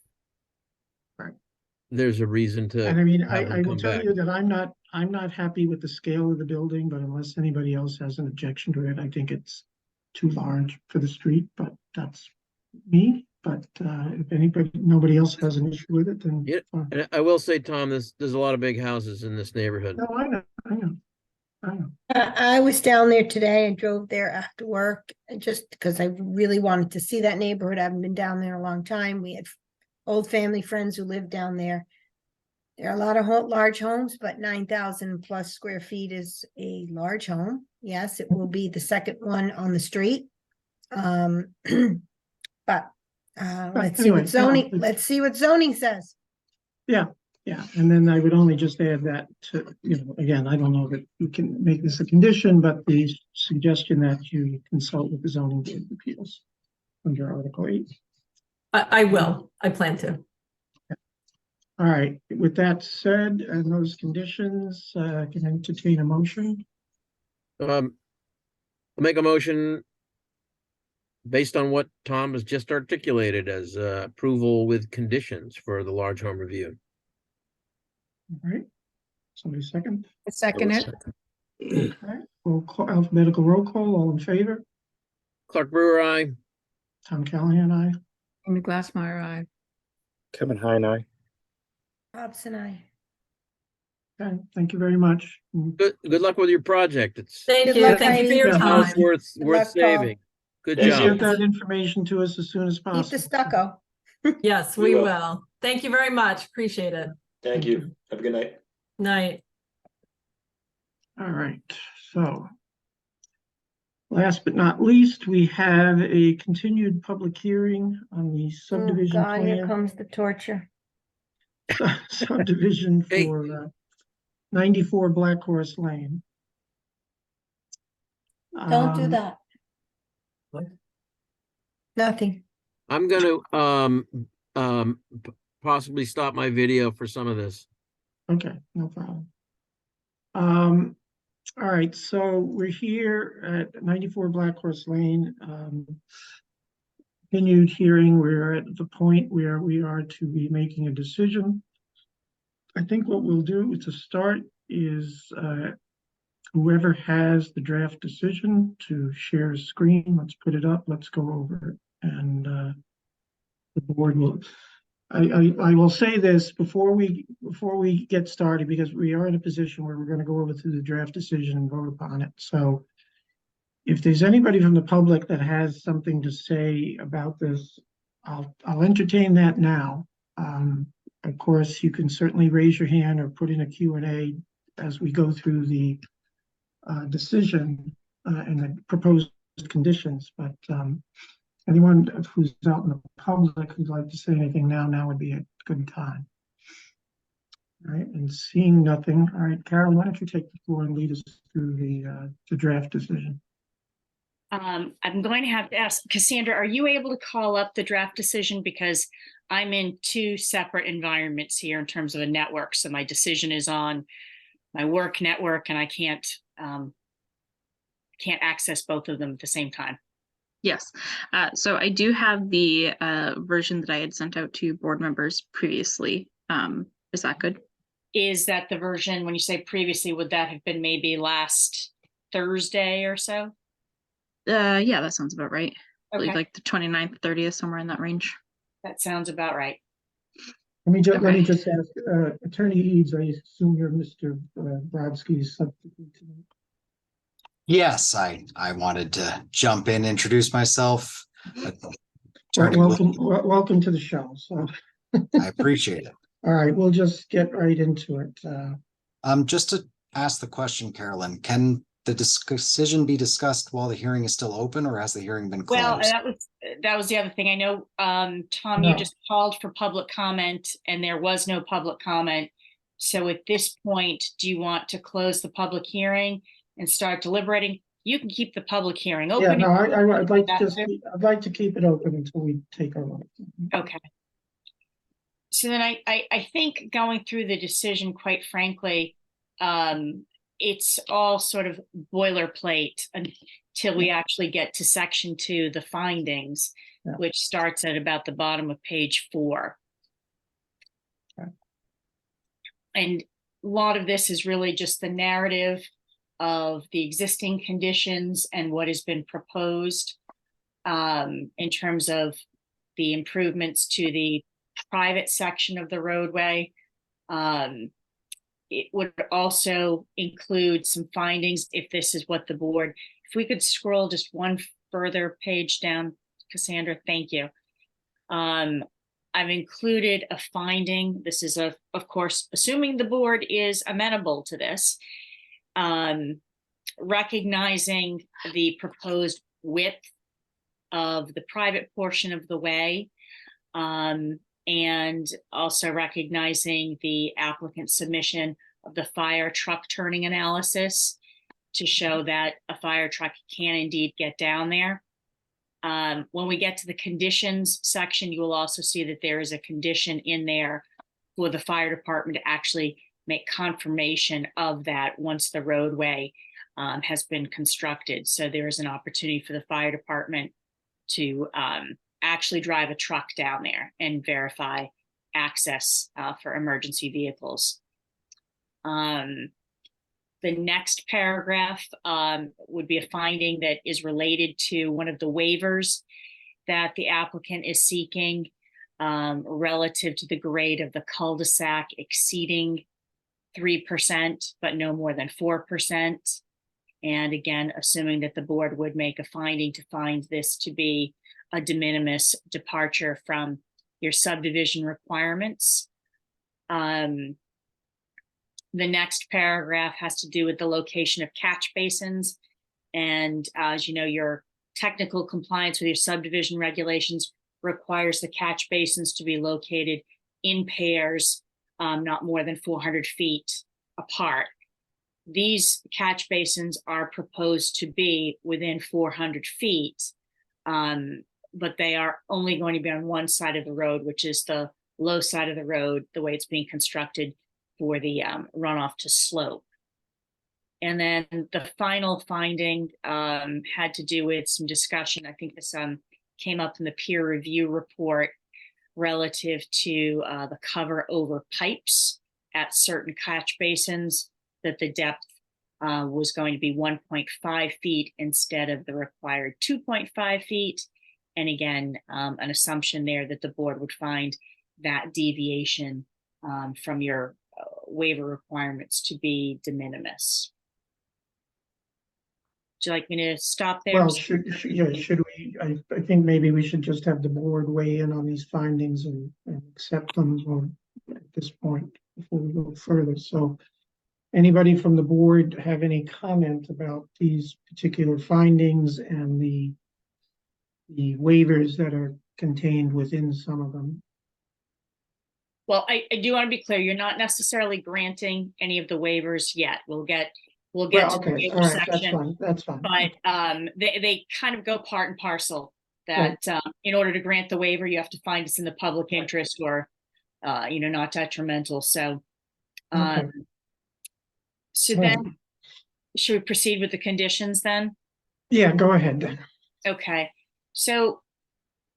Right. there's a reason to. And I mean, have them I will come tell back. you that I'm not happy with the scale of the building, but unless anybody else has an objection to it, I think it's too large for the street, but that's me. But if nobody else has an issue with it, then. Yeah. fine. And I will say, Tom, there's a lot of big houses in this neighborhood. No, I know. I was down there today and drove there after work, and just because I really wanted to see that neighborhood. I haven't been down there in a long time. We had old family friends who lived down there. There are a lot of large homes, but 9,000 plus square feet is a large home. Yes, it will be the second one on the street. But let's see anyway, what zoning, no, let's see what zoning says. Yeah, and then I would only just add that to, again, I don't know that you can make this a condition, but the suggestion that you consult with the zoning board of appeals under Article 8. I will. I plan to. All right, with that said, and those conditions, can I entertain a motion? I'll make a motion based on what Tom has just articulated as approval with conditions for the large home review. All right, somebody second? A second it. All right, we'll call alphabetical roll call, all in favor? Clark Brewer, aye. Tom Callahan, aye. Amy Glassmeyer, aye. Kevin Heine, aye. Hobson, I. Okay, thank you very much. Good luck with your project. It's Thank Good you. luck, Thank you for Heidi. your Yeah, time. it's worth luck, Paul. saving. Good Please job. get that information to us as soon as Keep the possible. stucco. Yes, We we will. will. Thank you very much. Appreciate it. Thank you. Have a good night. Night. All right, so. Last but not least, we have a continued public hearing on the Oh, subdivision God, here plan. comes the torture. Subdivision Hey. for 94 Black Horse Lane. Don't do Um, that. Nothing. I'm gonna possibly stop my video for some of this. Okay, no problem. All right, so we're here at 94 Black Horse Lane. Continued hearing, we're at the point where we are to be making a decision. I think what we'll do to start is whoever has the draft decision to share a screen, let's put it up, let's go over it. And the board will, I will say this before we get started, because we are in a position where we're going to go over through the draft decision and vote upon it. So if there's anybody from the public that has something to say about this, I'll entertain that now. Of course, you can certainly raise your hand or put in a Q&A as we go through the decision and the proposed conditions. But anyone who's out in the public who'd like to say anything now would be a good time. All right, and seeing nothing. All right, Carol, why don't you take the floor and lead us through the draft decision? I'm going to have to ask Cassandra, are you able to call up the draft decision? Because I'm in two separate environments here in terms of a network. So my decision is on my work network and I can't access both of them at the same time. Yes. So I do have the version that I had sent out to board members previously. Is that good? Is that the version, when you say previously, would that have been maybe last Thursday or so? Yeah, that sounds about right. I Okay, believe like the 29th, 30th, somewhere in that range. that sounds about right. Let me Okay. just ask, Attorney Eads, I assume you're Mr. Brodsky's substitute tonight. Yes, I wanted to jump in, introduce myself. Well, Attorney welcome to the show. So, I appreciate it. all right, we'll just get right into it. Just to ask the question, Carolyn, can the decision be discussed while the hearing is still open, or has the hearing been Well, closed? that was the other thing. I know, Tom, No. you just called for public comment and there was no public comment. So at this point, do you want to close the public hearing and start deliberating? You can keep the public hearing Yeah, open. no, I'd like to That just, too? I'd like to keep it open until we take our vote. Okay. So then I think going through the decision, quite frankly, it's all sort of boilerplate until we actually get to section 2, the findings, Yeah. which starts at about the bottom of page 4. Okay. And a lot of this is really just the narrative of the existing conditions and what has been proposed in terms of the improvements to the private section of the roadway. It would also include some findings if this is what the board, if we could scroll just one further page down, Cassandra, thank you. I've included a finding. This is of course, assuming the board is amenable to this, recognizing the proposed width of the private portion of the way, and also recognizing the applicant's submission of the fire truck turning analysis to show that a fire truck can indeed get down there. When we get to the conditions section, you will also see that there is a condition in there for the fire department to actually make confirmation of that once the roadway has been constructed. So there is an opportunity for the fire department to actually drive a truck down there and verify access for emergency vehicles. The next paragraph would be a finding that is related to one of the waivers that the applicant is seeking relative to the grade of the cul-de-sac exceeding 3%, but no more than 4%. And again, assuming that the board would make a finding to find this to be a de minimis departure from your subdivision requirements. The next paragraph has to do with the location of catch basins. And as you know, your technical compliance with your subdivision regulations requires the catch basins to be located in pairs, not more than 400 feet apart. These catch basins are proposed to be within 400 feet, but they are only going to be on one side of the road, which is the low side of the road, the way it's being constructed for the runoff to slope. And then the final finding had to do with some discussion. I think this came up in the peer review report relative to the cover over pipes at certain catch basins, that the depth was going to be 1.5 feet instead of the required 2.5 feet. And again, an assumption there that the board would find that deviation from your waiver requirements to be de minimis. Would you like me to stop there? Well, should we, I think maybe we should just have the board weigh in on these findings and accept them at this point before we go further. So anybody from the board have any comment about these particular findings and the waivers that are contained within some of them? Well, I do want to be clear, you're not necessarily granting any of the waivers yet. We'll get Well, to the okay, waiver all right, that's section. fine, that's fine. But they kind of go part and parcel, that in order to grant the waiver, you have to find it's in the public interest or not detrimental. So Okay. so All then right. should we proceed with the conditions then? Yeah, go ahead then. Okay, so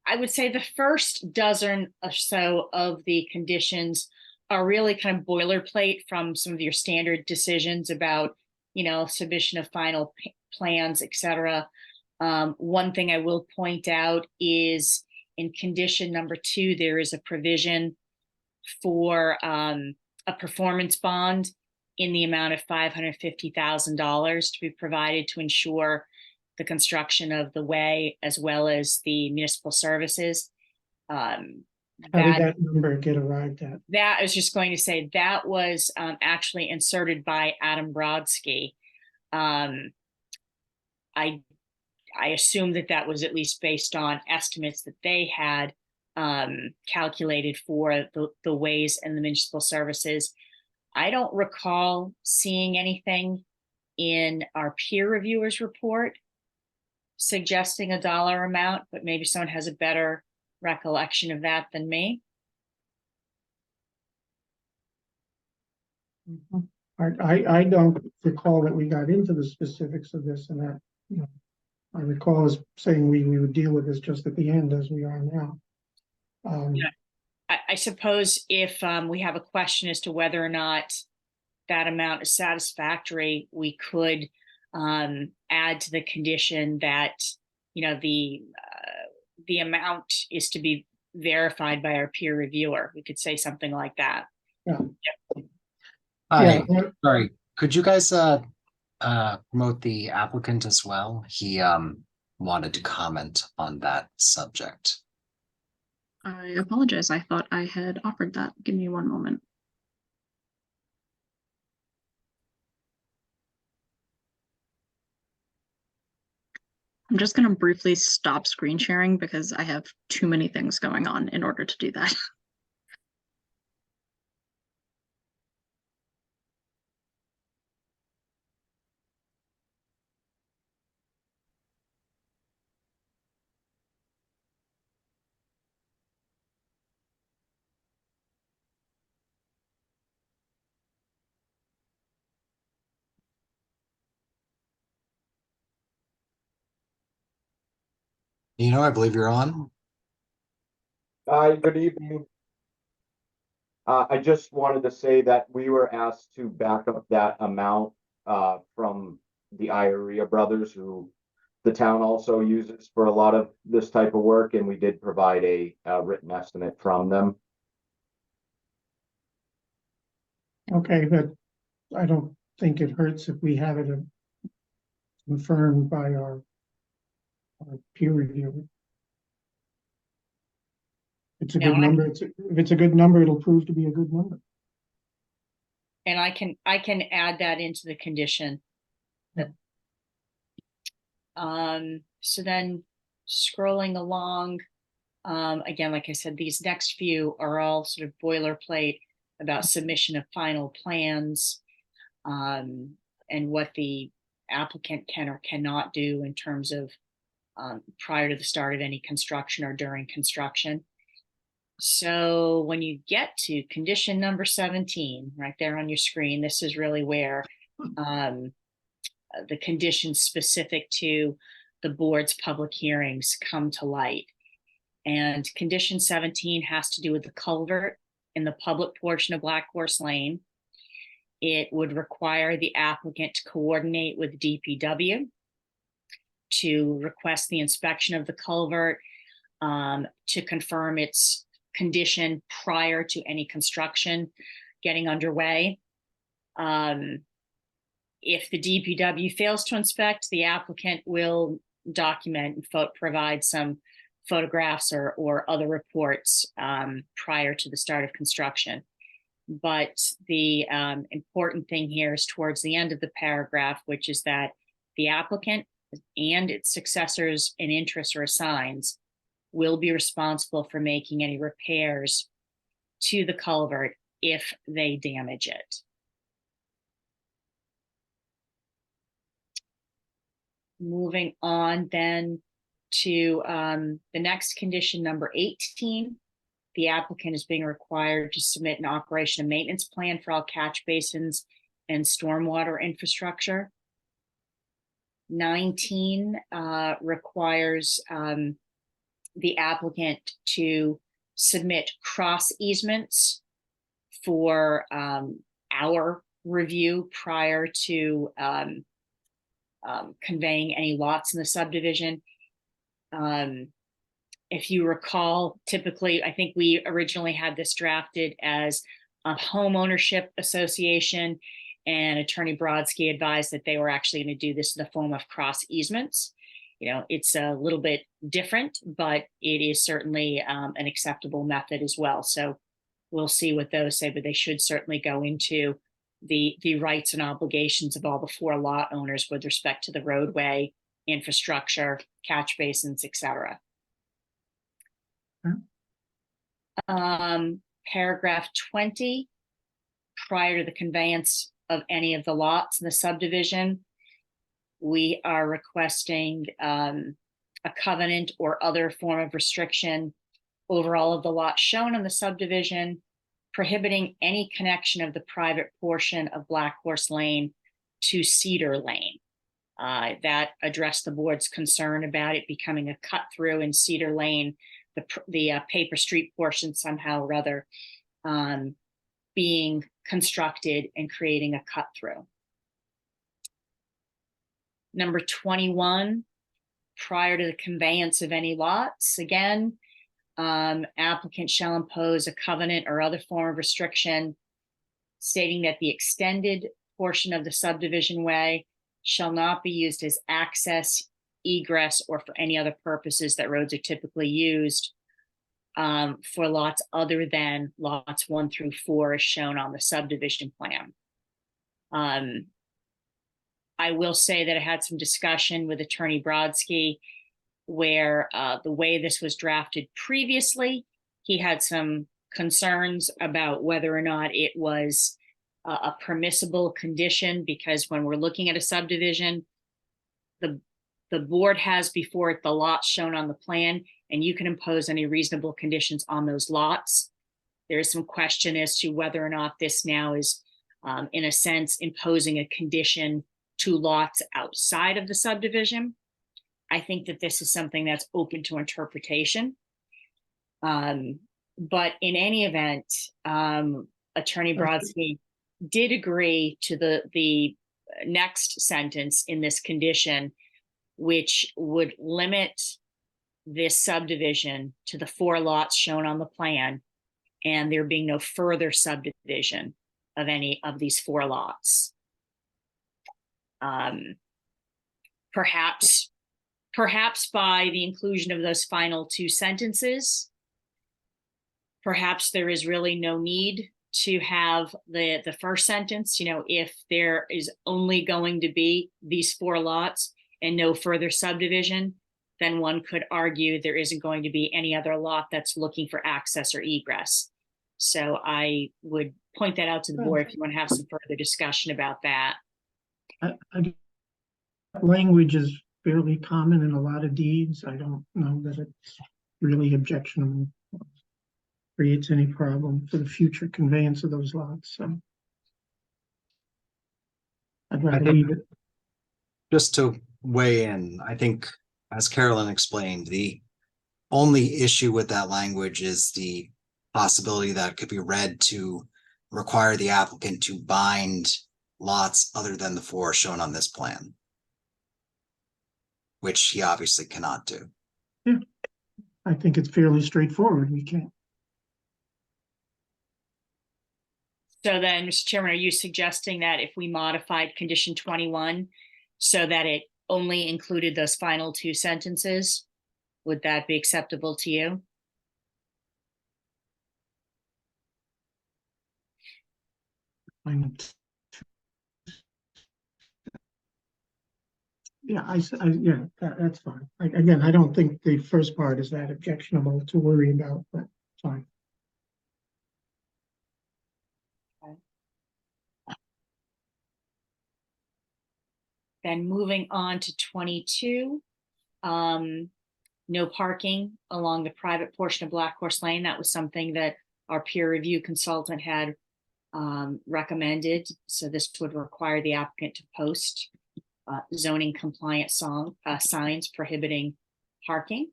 I would say the first dozen or so of the conditions are really kind of boilerplate from some of your standard decisions about, submission of final plans, etc. One thing I will point out is in condition number 2, there is a provision for a performance bond in the amount of $550,000 to be provided to ensure the construction of the way as well as the municipal services. How did that number get arrived at? That I was just going to say that was actually inserted by Adam Brodsky. I assume that was at least based on estimates that they had calculated for the ways and the municipal services. I don't recall seeing anything in our peer reviewers report suggesting a dollar amount, but maybe someone has a better recollection of that than me. I don't recall that we got into the specifics of this, and that, I recall as saying we would deal with this just at the end as we are now. I suppose if we have a question as to whether or not that amount is satisfactory, we could add to the condition that the amount is to be verified by our peer reviewer. We could say something like that. Yeah. Hi, Yeah. sorry, could you guys promote the applicant as well? He wanted to comment on that subject. I apologize. I thought I had offered that. Give me one moment. I'm just going to briefly stop screen sharing because I have too many things going on in order to do that. I believe you're on. Hi, good evening. I just wanted to say that we were asked to back up that amount from the Ioria brothers, who the town also uses for a lot of this type of work, and we did provide a written estimate from them. Okay, but I don't think it hurts if we have it confirmed by our peer reviewer. It's a good number. If it's a good number, it'll prove to be a good number. And I can add that into the condition. So then scrolling along, again, like I said, these next few are all sort of boilerplate about submission of final plans, and what the applicant can or cannot do in terms of prior to the start of any construction or during construction. So when you get to condition number 17, right there on your screen, this is really where the conditions specific to the board's public hearings come to light. And condition 17 has to do with the culvert in the public portion of Black Horse Lane. It would require the applicant to coordinate with DPW to request the inspection of the culvert, to confirm its condition prior to any construction getting underway. If the DPW fails to inspect, the applicant will document and provide some photographs or other reports prior to the start of construction. But the important thing here is towards the end of the paragraph, which is that the applicant and its successors in interest or assigns will be responsible for making any repairs to the culvert if they damage it. Moving on then to the next condition, number 18. The applicant is being required to submit an operation and maintenance plan for all catch basins and stormwater infrastructure. 19 requires the applicant to submit cross easements for our review prior to conveying any lots in the subdivision. If you recall, typically, I think we originally had this drafted as a home ownership association, and Attorney Brodsky advised that they were actually going to do this in the form of cross easements. You know, it's a little bit different, but it is certainly an acceptable method as well. So we'll see what those say, but they should certainly go into the rights and obligations of all the 4 lot owners with respect to the roadway, infrastructure, catch basins, etc. Paragraph 20, prior to the conveyance of any of the lots in the subdivision, we are requesting a covenant or other form of restriction over all of the lots shown in the subdivision, prohibiting any connection of the private portion of Black Horse Lane to Cedar Lane. That addressed the board's concern about it becoming a cut through in Cedar Lane, the paper street portion somehow or other being constructed and creating a cut through. Number 21, prior to the conveyance of any lots, again, applicant shall impose a covenant or other form of restriction stating that the extended portion of the subdivision way shall not be used as access, egress, or for any other purposes that roads are typically used for lots other than lots 1 through 4 as shown on the subdivision plan. I will say that I had some discussion with Attorney Brodsky where the way this was drafted previously, he had some concerns about whether or not it was a permissible condition, because when we're looking at a subdivision, the board has before it the lots shown on the plan, and you can impose any reasonable conditions on those lots. There is some question as to whether or not this now is, in a sense, imposing a condition to lots outside of the subdivision. I think that this is something that's open to interpretation. But in any event, Attorney Brodsky did agree to the next sentence in this condition, which would limit this subdivision to the 4 lots shown on the plan, and there being no further subdivision of any of these 4 lots. Perhaps by the inclusion of those final 2 sentences, perhaps there is really no need to have the first sentence, if there is only going to be these 4 lots and no further subdivision, then one could argue there isn't going to be any other lot that's looking for access or egress. So I would point that out to the board if you want to have some further discussion about that. Language is fairly common in a lot of deeds. I don't know that it's really objectionable. Creates any problem for the future conveyance of those lots, so. I'd rather think- leave it. Just to weigh in, I think, as Carolyn explained, the only issue with that language is the possibility that it could be read to require the applicant to bind lots other than the 4 shown on this plan, which he obviously cannot do. I think it's fairly straightforward. We can't. So then, Mr. Chairman, are you suggesting that if we modified condition 21 so that it only included those final 2 sentences, would that be acceptable to you? Yeah, yeah, that's fine. Again, I don't think the first part is that objectionable to worry about, but fine. Then moving on to 22, no parking along the private portion of Black Horse Lane. That was something that our peer review consultant had recommended. So this would require the applicant to post zoning compliant signs prohibiting parking.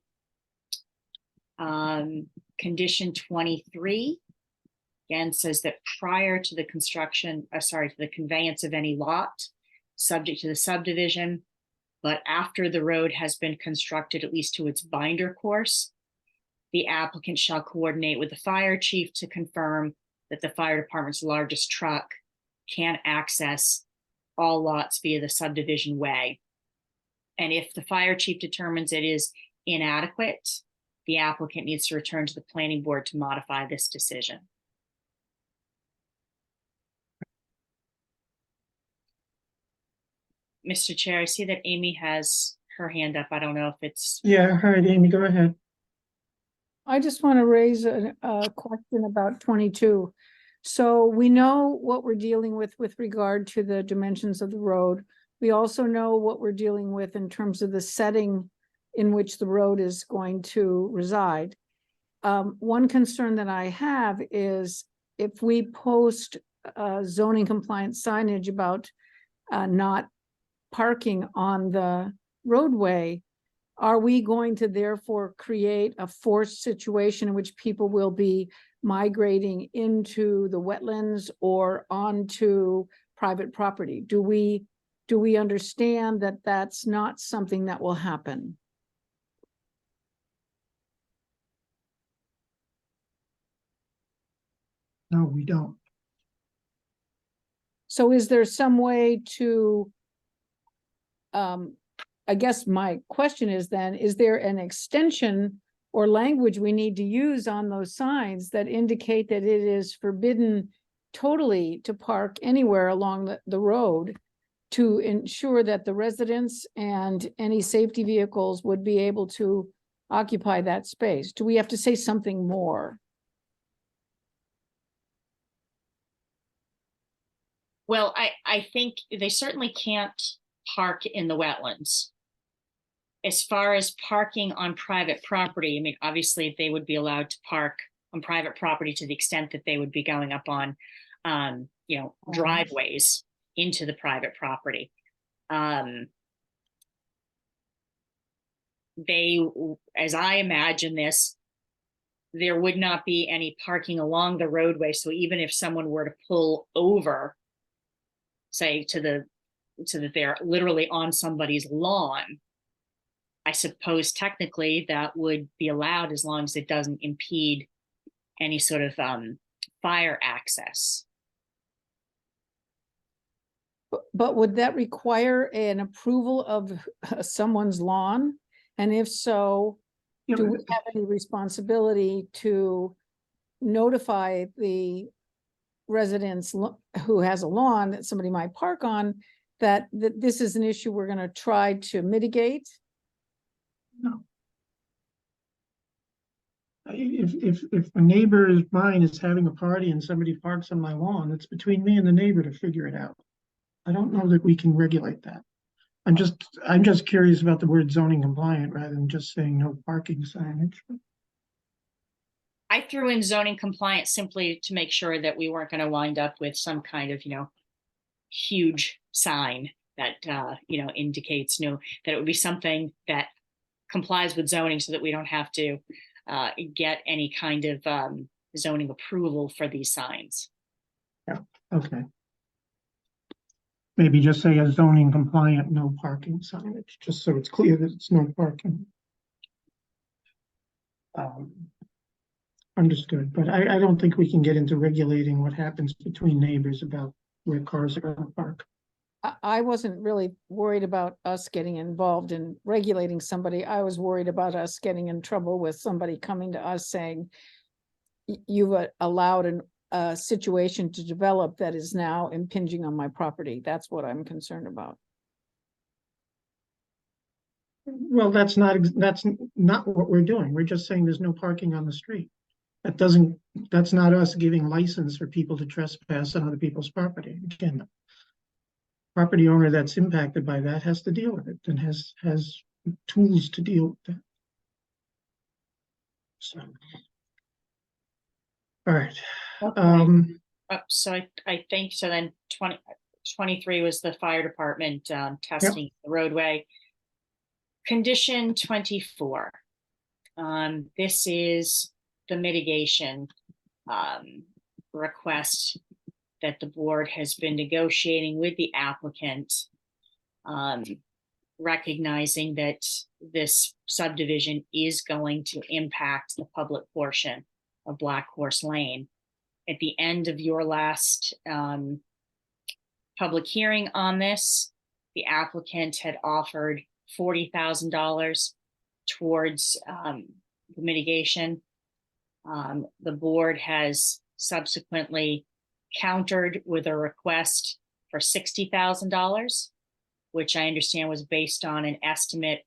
Condition 23 again says that prior to the to the conveyance of any lot subject to the subdivision, but after the road has been constructed, at least to its binder course, the applicant shall coordinate with the fire chief to confirm that the fire department's largest truck can access all lots via the subdivision way. And if the fire chief determines it is inadequate, the applicant needs to return to the planning board to modify this decision. Mr. Chair, I see that Amy has her hand up. I don't know if it's. Yeah, all right, Amy, go ahead. I just want to raise a question about 22. So we know what we're dealing with regard to the dimensions of the road. We also know what we're dealing with in terms of the setting in which the road is going to reside. One concern that I have is if we post zoning compliant signage about not parking on the roadway, are we going to therefore create a forced situation in which people will be migrating into the wetlands or onto private property? Do we understand that that's not something that will happen? No, we don't. So is there some way to, I guess my question is then, is there an extension or language we need to use on those signs that indicate that it is forbidden totally to park anywhere along the road to ensure that the residents and any safety vehicles would be able to occupy that space? Do we have to say something more? Well, I think they certainly can't park in the wetlands. As far as parking on private property, I mean, obviously they would be allowed to park on private property to the extent that they would be going up on, driveways into the private property. As I imagine this, there would not be any parking along the roadway. So even if someone were to pull over, say so that they're literally on somebody's lawn, I suppose technically that would be allowed as long as it doesn't impede any sort of fire access. But would that require an approval of someone's lawn? And if so, Yeah, do we but- have any responsibility to notify the residence who has a lawn that somebody might park on, that this is an issue we're going to try to mitigate? No. If a neighbor of mine is having a party and somebody parks on my lawn, it's between me and the neighbor to figure it out. I don't know that we can regulate that. I'm just curious about the word zoning compliant rather than just saying no parking signage. I threw in zoning compliance simply to make sure that we weren't going to wind up with some kind of, huge sign that, indicates that it would be something that complies with zoning so that we don't have to get any kind of zoning approval for these signs. Yeah, okay. Maybe just say a zoning compliant, no parking signage, just so it's clear that it's no parking. Understood, but I don't think we can get into regulating what happens between neighbors about where cars are gonna park. I wasn't really worried about us getting involved in regulating somebody. I was worried about us getting in trouble with somebody coming to us saying, you've allowed a situation to develop that is now impinging on my property. That's what I'm concerned about. Well, that's not what we're doing. We're just saying there's no parking on the street. That's not us giving license for people to trespass on other people's property. Again, the property owner that's impacted by that has to deal with it and has tools to deal with that. So, all right. Okay. So I think so. Then 23 was the fire department testing the roadway. Condition 24. This is the mitigation request that the board has been negotiating with the applicant, recognizing that this subdivision is going to impact the public portion of Black Horse Lane. At the end of your last public hearing on this, the applicant had offered $40,000 towards the mitigation. The board has subsequently countered with a request for $60,000, which I understand was based on an estimated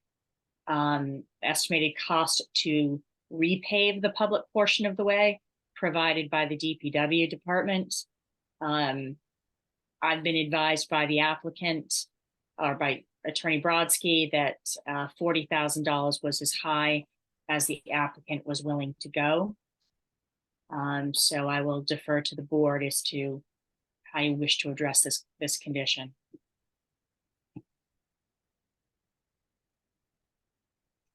cost to repave the public portion of the way provided by the DPW department. I've been advised by the applicant or by Attorney Brodsky that $40,000 was as high as the applicant was willing to go. So I will defer to the board as to how you wish to address this condition.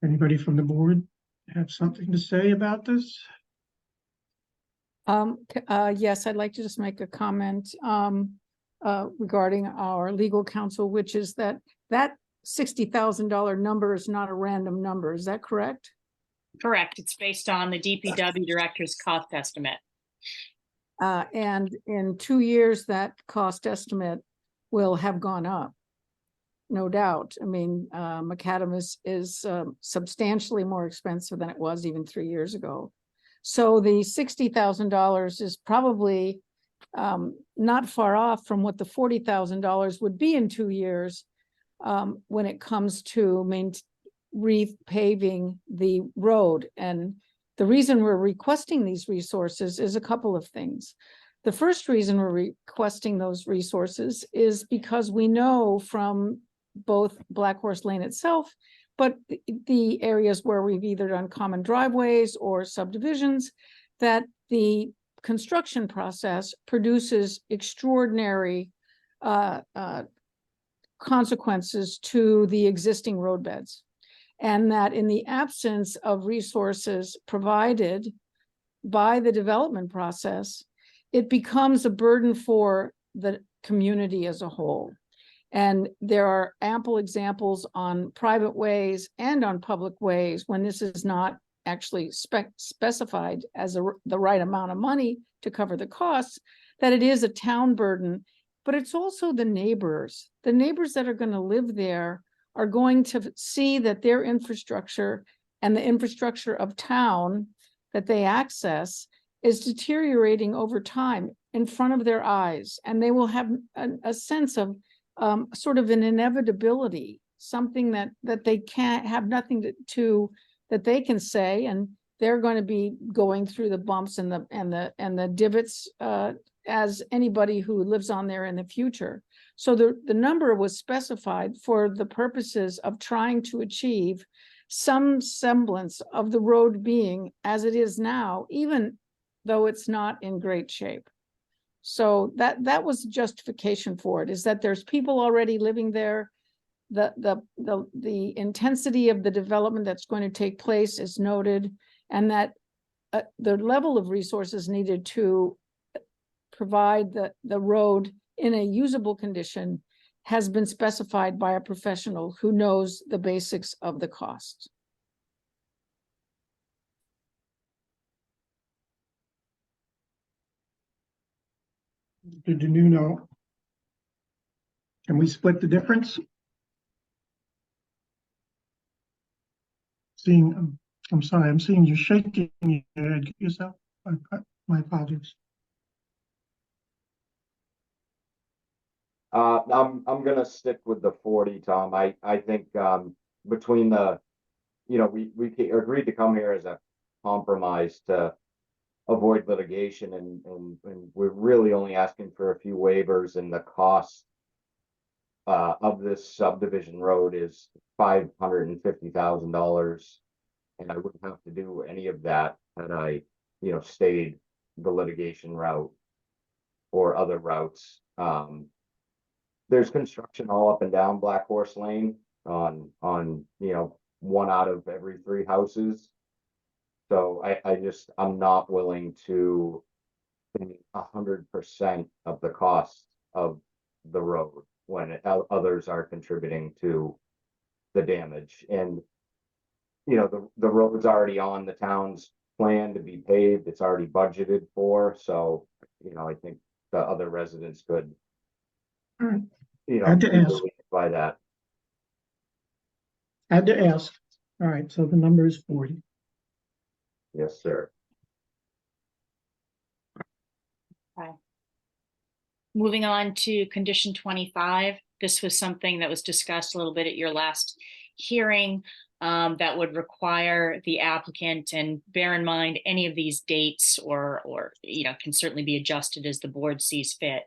Anybody from the board have something to say about this? Yes, I'd like to just make a comment regarding our legal counsel, which is that $60,000 number is not a random number. Is that correct? Correct. It's based on the DPW director's cost estimate. And in 2 years, that cost estimate will have gone up. No doubt. I mean, macadam is substantially more expensive than it was even 3 years ago. So the $60,000 is probably not far off from what the $40,000 would be in 2 years when it comes to repaving the road. And the reason we're requesting these resources is a couple of things. The first reason we're requesting those resources is because we know from both Black Horse Lane itself, but the areas where we've either done common driveways or subdivisions, that the construction process produces extraordinary consequences to the existing roadbeds. And that in the absence of resources provided by the development process, it becomes a burden for the community as a whole. And there are ample examples on private ways and on public ways when this is not actually specified as the right amount of money to cover the costs, that it is a town burden, but it's also the neighbors. The neighbors that are going to live there are going to see that their infrastructure and the infrastructure of town that they access is deteriorating over time in front of their eyes, and they will have a sense of sort of an inevitability, something that they can't have nothing to that they can say, and they're going to be going through the bumps and the divots as anybody who lives on there in the future. So the number was specified for the purposes of trying to achieve some semblance of the road being as it is now, even though it's not in great shape. So that was the justification for it, is that there's people already living there. The intensity of the development that's going to take place is noted, and that the level of resources needed to provide the road in a usable condition has been specified by a professional who knows the basics of the cost. Did you know? Can we split the difference? Seeing, I'm sorry, I'm seeing you shaking your head yourself. My apologies. I'm gonna stick with the 40, Tom. I think, between the, we agreed to come here as a compromise to avoid litigation, and we're really only asking for a few waivers, and the cost of this subdivision road is $550,000. And I wouldn't have to do any of that had I, stayed the litigation route or other routes. There's construction all up and down Black Horse Lane on 1 out of every 3 houses. So I'm not willing to pay 100% of the cost of the road when others are contributing to the damage. And the road's already on the town's plan to be paved. It's already budgeted for. So I think the other residents could, Had to ask. by that. Had to ask. All right, so the number is 40. Yes, sir. Moving on to condition 25. This was something that was discussed a little bit at your last hearing, that would require the applicant, and bear in mind any of these dates or can certainly be adjusted as the board sees fit.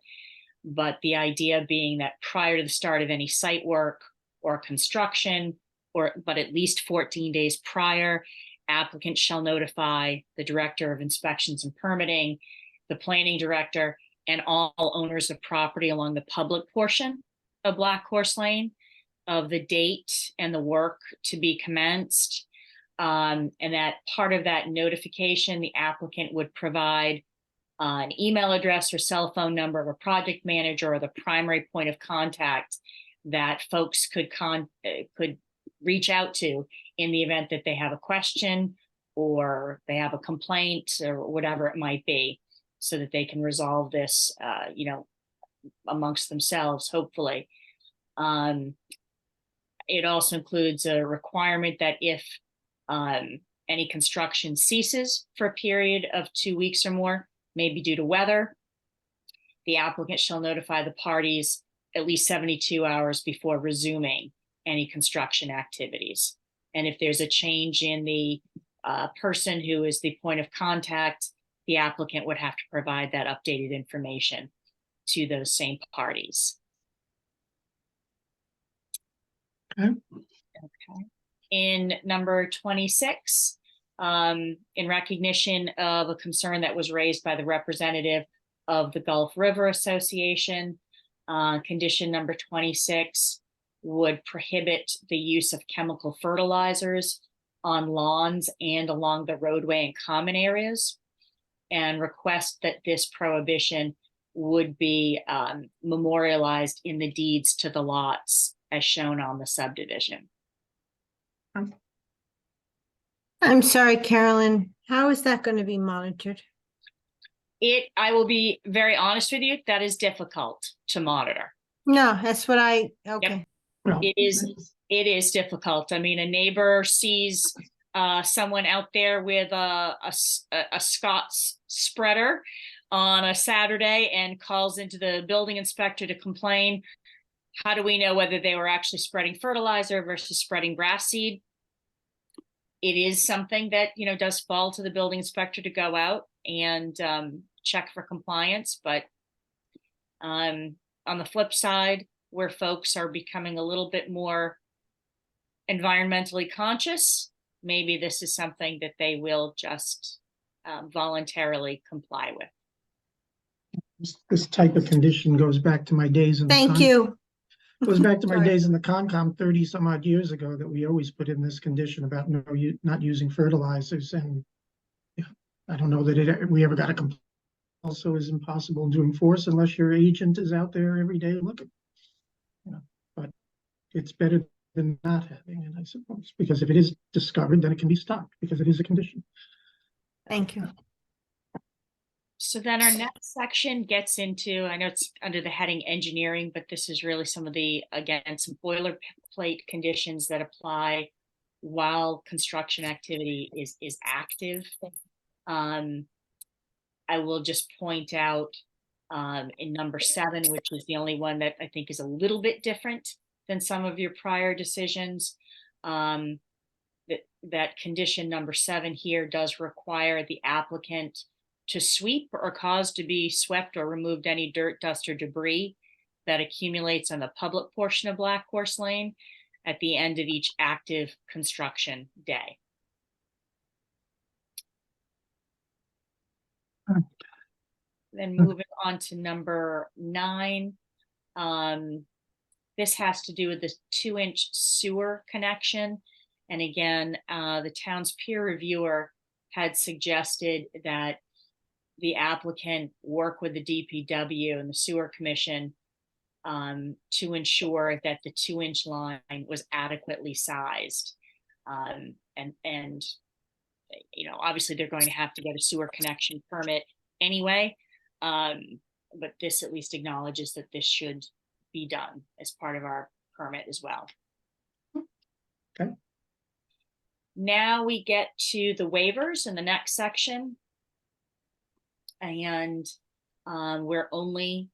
But the idea being that prior to the start of any site work or construction, but at least 14 days prior, applicant shall notify the Director of Inspections and Permitting, the Planning Director, and all owners of property along the public portion of Black Horse Lane of the date and the work to be commenced. And that part of that notification, the applicant would provide an email address or cell phone number of a project manager or the primary point of contact that folks could reach out to in the event that they have a question or they have a complaint or whatever it might be, so that they can resolve this, amongst themselves, hopefully. It also includes a requirement that if any construction ceases for a period of 2 weeks or more, maybe due to weather, the applicant shall notify the parties at least 72 hours before resuming any construction activities. And if there's a change in the person who is the point of contact, the applicant would have to provide that updated information to those same parties. Okay. Okay. In number 26, in recognition of a concern that was raised by the representative of the Gulf River Association, condition number 26 would prohibit the use of chemical fertilizers on lawns and along the roadway and common areas, and request that this prohibition would be memorialized in the deeds to the lots as shown on the subdivision. I'm sorry, Carolyn, how is that going to be monitored? I will be very honest with you, that is difficult to monitor. No, that's what okay. Well, It is difficult. I mean, a neighbor sees someone out there with a Scott's spreader on a Saturday and calls into the building inspector to complain, how do we know whether they were actually spreading fertilizer versus spreading grass seed? It is something that, you know, does fall to the building inspector to go out and check for compliance. But on the flip side, where folks are becoming a little bit more environmentally conscious, maybe this is something that they will just voluntarily comply with. This type of condition goes back to my days in the Thank you. Goes back to my Sorry. days in the Concom 30 some odd years ago, that we always put in this condition about not using fertilizers. And yeah, I don't know that we ever got a complaint. Also is impossible to enforce unless your agent is out there every day looking. You know, but it's better than not having it, I suppose, because if it is discovered, then it can be stopped because it is a condition. Thank you. So then our next section gets into, I know it's under the heading engineering, but this is really some of the, again, some boilerplate conditions that apply while construction activity is active. I will just point out in number 7, which is the only one that I think is a little bit different than some of your prior decisions, that condition number 7 here does require the applicant to sweep or cause to be swept or removed any dirt, dust, or debris that accumulates on the public portion of Black Horse Lane at the end of each active construction day. Then moving on to number 9, this has to do with the 2-inch sewer connection. And again, the town's peer reviewer had suggested that the applicant work with the DPW and the Sewer Commission to ensure that the 2-inch line was adequately sized. And you know, obviously they're going to have to get a sewer connection permit anyway. But this at least acknowledges that this should be done as part of our permit as well. Okay. Now we get to the waivers in the next section. And we're only,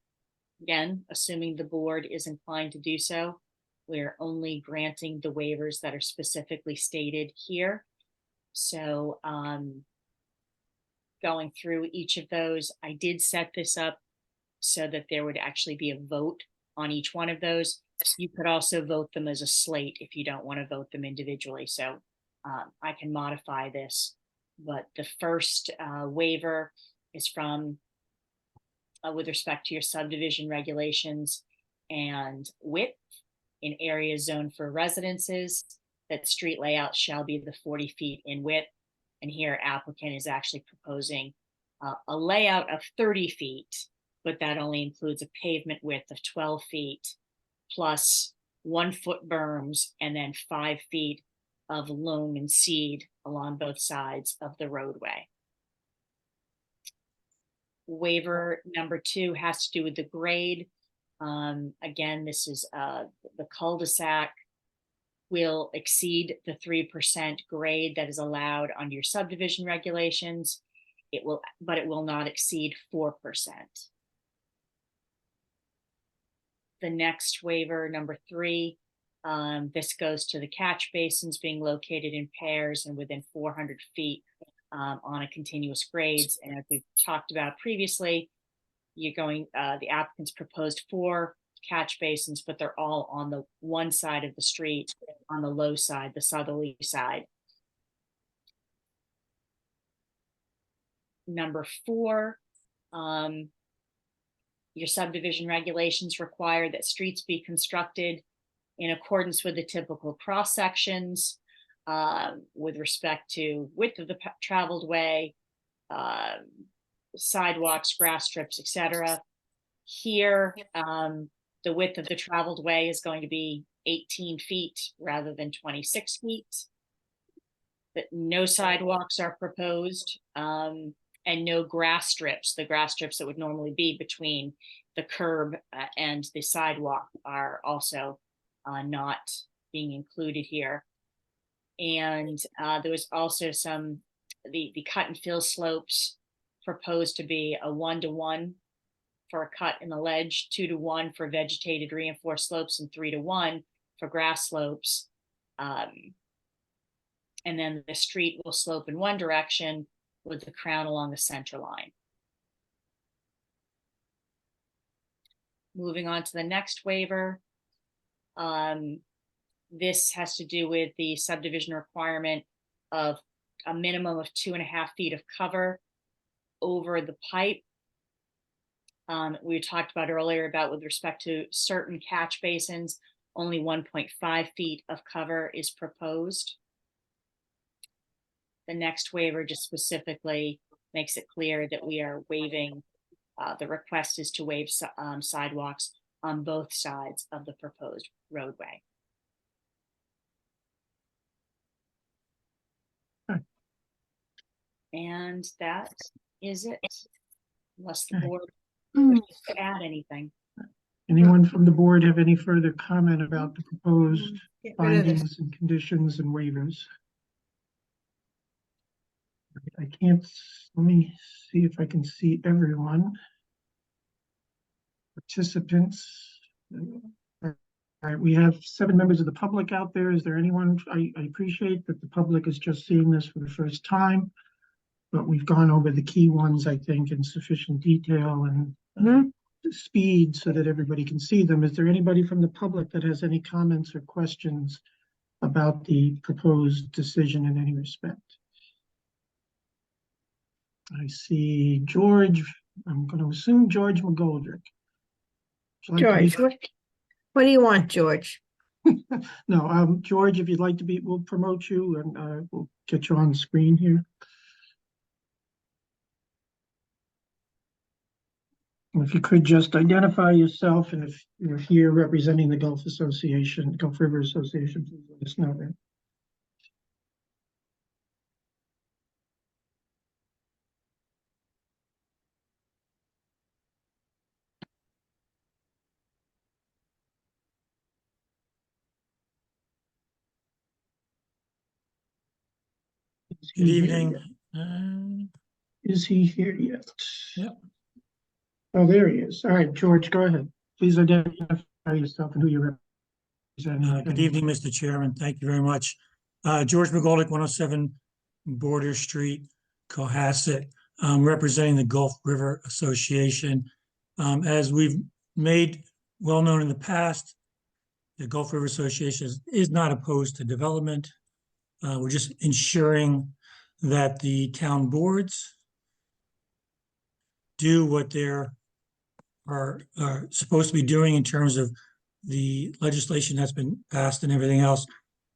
again, assuming the board is inclined to do so, we're only granting the waivers that are specifically stated here. So going through each of those, I did set this up so that there would actually be a vote on each one of those. You could also vote them as a slate if you don't want to vote them individually. So I can modify this, but the first waiver is from with respect to your subdivision regulations and width in areas zoned for residences, that street layout shall be the 40 feet in width. And here applicant is actually proposing a layout of 30 feet, but that only includes a pavement width of 12 feet plus 1-foot berms and then 5 feet of loam and seed along both sides of the roadway. Waiver number 2 has to do with the grade. Again, this is the cul-de-sac will exceed the 3% grade that is allowed under your subdivision regulations. But it will not exceed 4%. The next waiver, number 3, this goes to the catch basins being located in pairs and within 400 feet on a continuous grades. And as we've talked about previously, you're going, the applicant's proposed 4 catch basins, but they're all on the one side of the street, on the low side, the southerly side. Number 4, your subdivision regulations require that streets be constructed in accordance with the typical cross sections with respect to width of the traveled way, sidewalks, grass strips, etc. Here, the width of the traveled way is going to be 18 feet rather than 26 feet. But no sidewalks are proposed, and no grass strips. The grass strips that would normally be between the curb and the sidewalk are also not being included here. And there was also the cut and fill slopes proposed to be a 1-to-1 for a cut in the ledge, 2-to-1 for vegetated reinforced slopes, and 3-to-1 for grass slopes. And then the street will slope in one direction with the crown along the center line. Moving on to the next waiver. This has to do with the subdivision requirement of a minimum of 2.5 feet of cover over the pipe. We talked about earlier about with respect to certain catch basins, only 1.5 feet of cover is proposed. The next waiver just specifically makes it clear that we are waiving, the request is to waive sidewalks on both sides of the proposed roadway. And that is it, unless the Okay. board wishes to add anything. Anyone from the board have any further comment about the proposed Get rid of this. findings and conditions and waivers? I can't, let me see if I can see everyone. Participants. All right, we have 7 members of the public out there. Is there anyone? I appreciate that the public is just seeing this for the first time, but we've gone over the key ones, I think, in sufficient detail and speed so that everybody can see them. Is there anybody from the public that has any comments or questions about the proposed decision in any respect? I see George, I'm going to assume George McGoldrick. Would you like to George, what do you want, George? No, George, if you'd like to be, we'll promote you and we'll get you on the screen here. If you could just identify yourself, and if you're here representing the Gulf Association, Gulf River Association, please let us know that. Is he Good here evening. yet? Is he here yet? Yep. Oh, there he is. All right, George, go ahead. Please identify yourself and who you're representing. Good evening, Mr. Chairman. Thank you very much. George McGoldrick, 107 Border Street, Cohasset, representing the Gulf River Association. As we've made well known in the past, the Gulf River Association is not opposed to development. We're just ensuring that the town boards do what they're are supposed to be doing in terms of the legislation that's been passed and everything else.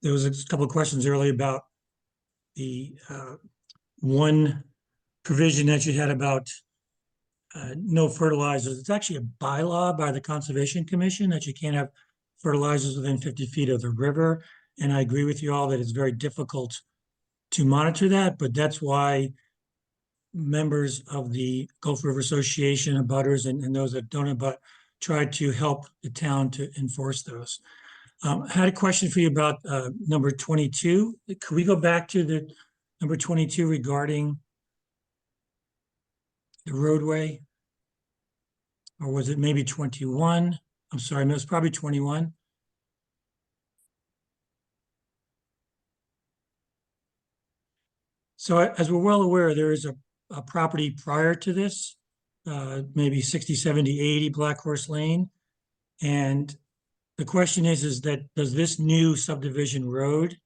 There was a couple of questions earlier about the one provision that you had about no fertilizers. It's actually a bylaw by the Conservation Commission that you can't have fertilizers within 50 feet of the river. And I agree with you all that it's very difficult to monitor that, but that's why members of the Gulf River Association, abutters, and those that don't abut, tried to help the town to enforce those. I had a question for you about number 22. Could we go back to the number 22 regarding the roadway? Or was it maybe 21? I'm sorry, it was probably 21. So as we're well aware, there is a property prior to this, maybe 60, 70, 80 Black Horse Lane. And the question is that does this new subdivision road,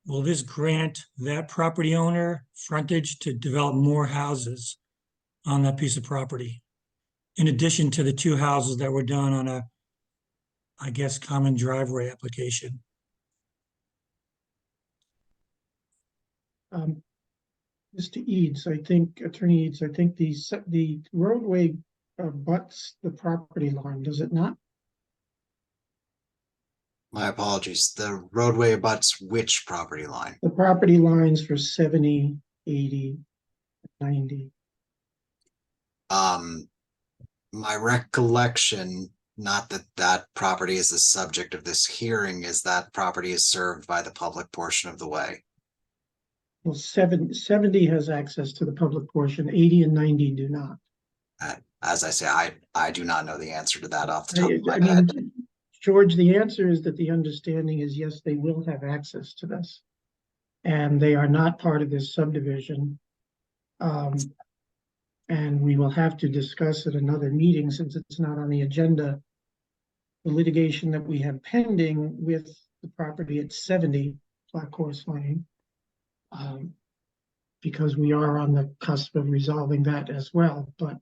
will this grant that property owner frontage to develop more houses on that piece of property? In addition to the 2 houses that were done on a, I guess, common driveway application. Mr. Eads, I think, Attorney Eads, I think the roadway butts the property line, does it not? My apologies. The roadway abuts which property line? The property lines for 70, 80, 90. My recollection, not that that property is the subject of this hearing, is that property is served by the public portion of the way. Well, 70 has access to the public portion, 80 and 90 do not. As I say, I do not know the answer to that off the top of my I head. mean, George, the answer is that the understanding is yes, they will have access to this. And they are not part of this subdivision. And we will have to discuss at another meeting, since it's not on the agenda, the litigation that we have pending with the property at 70 Black Horse Lane. Because we are on the cusp of resolving that as well. But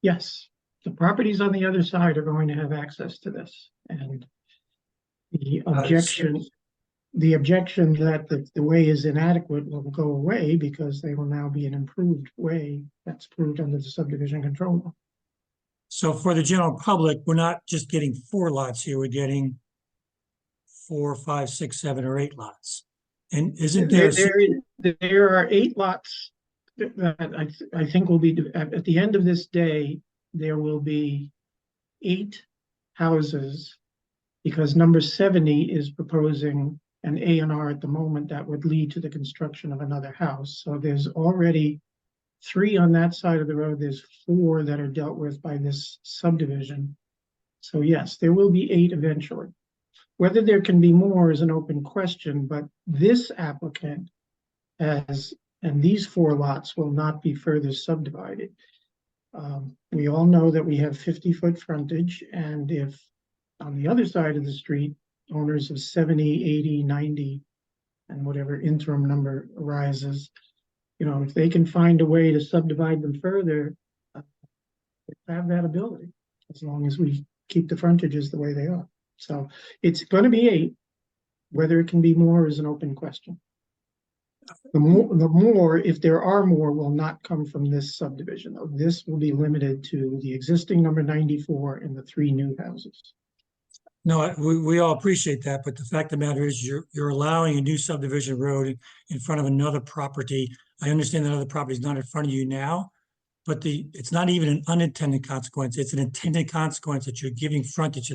yes, the properties on the other side are going to have access to this. And the objection that the way is inadequate will go away because they will now be an improved way that's approved under the subdivision control law. So for the general public, we're not just getting 4 lots here, we're getting 4, 5, 6, 7, or 8 lots. And isn't there? There are 8 lots that I think will be, at the end of this day, there will be 8 houses, because number 70 is proposing an A&R at the moment that would lead to the construction of another house. So there's already 3 on that side of the road. There's 4 that are dealt with by this subdivision. So yes, there will be 8 eventually. Whether there can be more is an open question, but this applicant has, and these 4 lots will not be further subdivided. We all know that we have 50-foot frontage, and if on the other side of the street, owners of 70, 80, 90, and whatever interim number arises, if they can find a way to subdivide them further, they have that ability, as long as we keep the frontages the way they are. So it's going to be 8. Whether it can be more is an open question. The more, if there are more, will not come from this subdivision, though. This will be limited to the existing number 94 and the 3 new houses. No, we all appreciate that, but the fact of the matter is you're allowing a new subdivision road in front of another property. I understand that other property is not in front of you now, but it's not even an unintended consequence. It's an intended consequence that you're giving frontage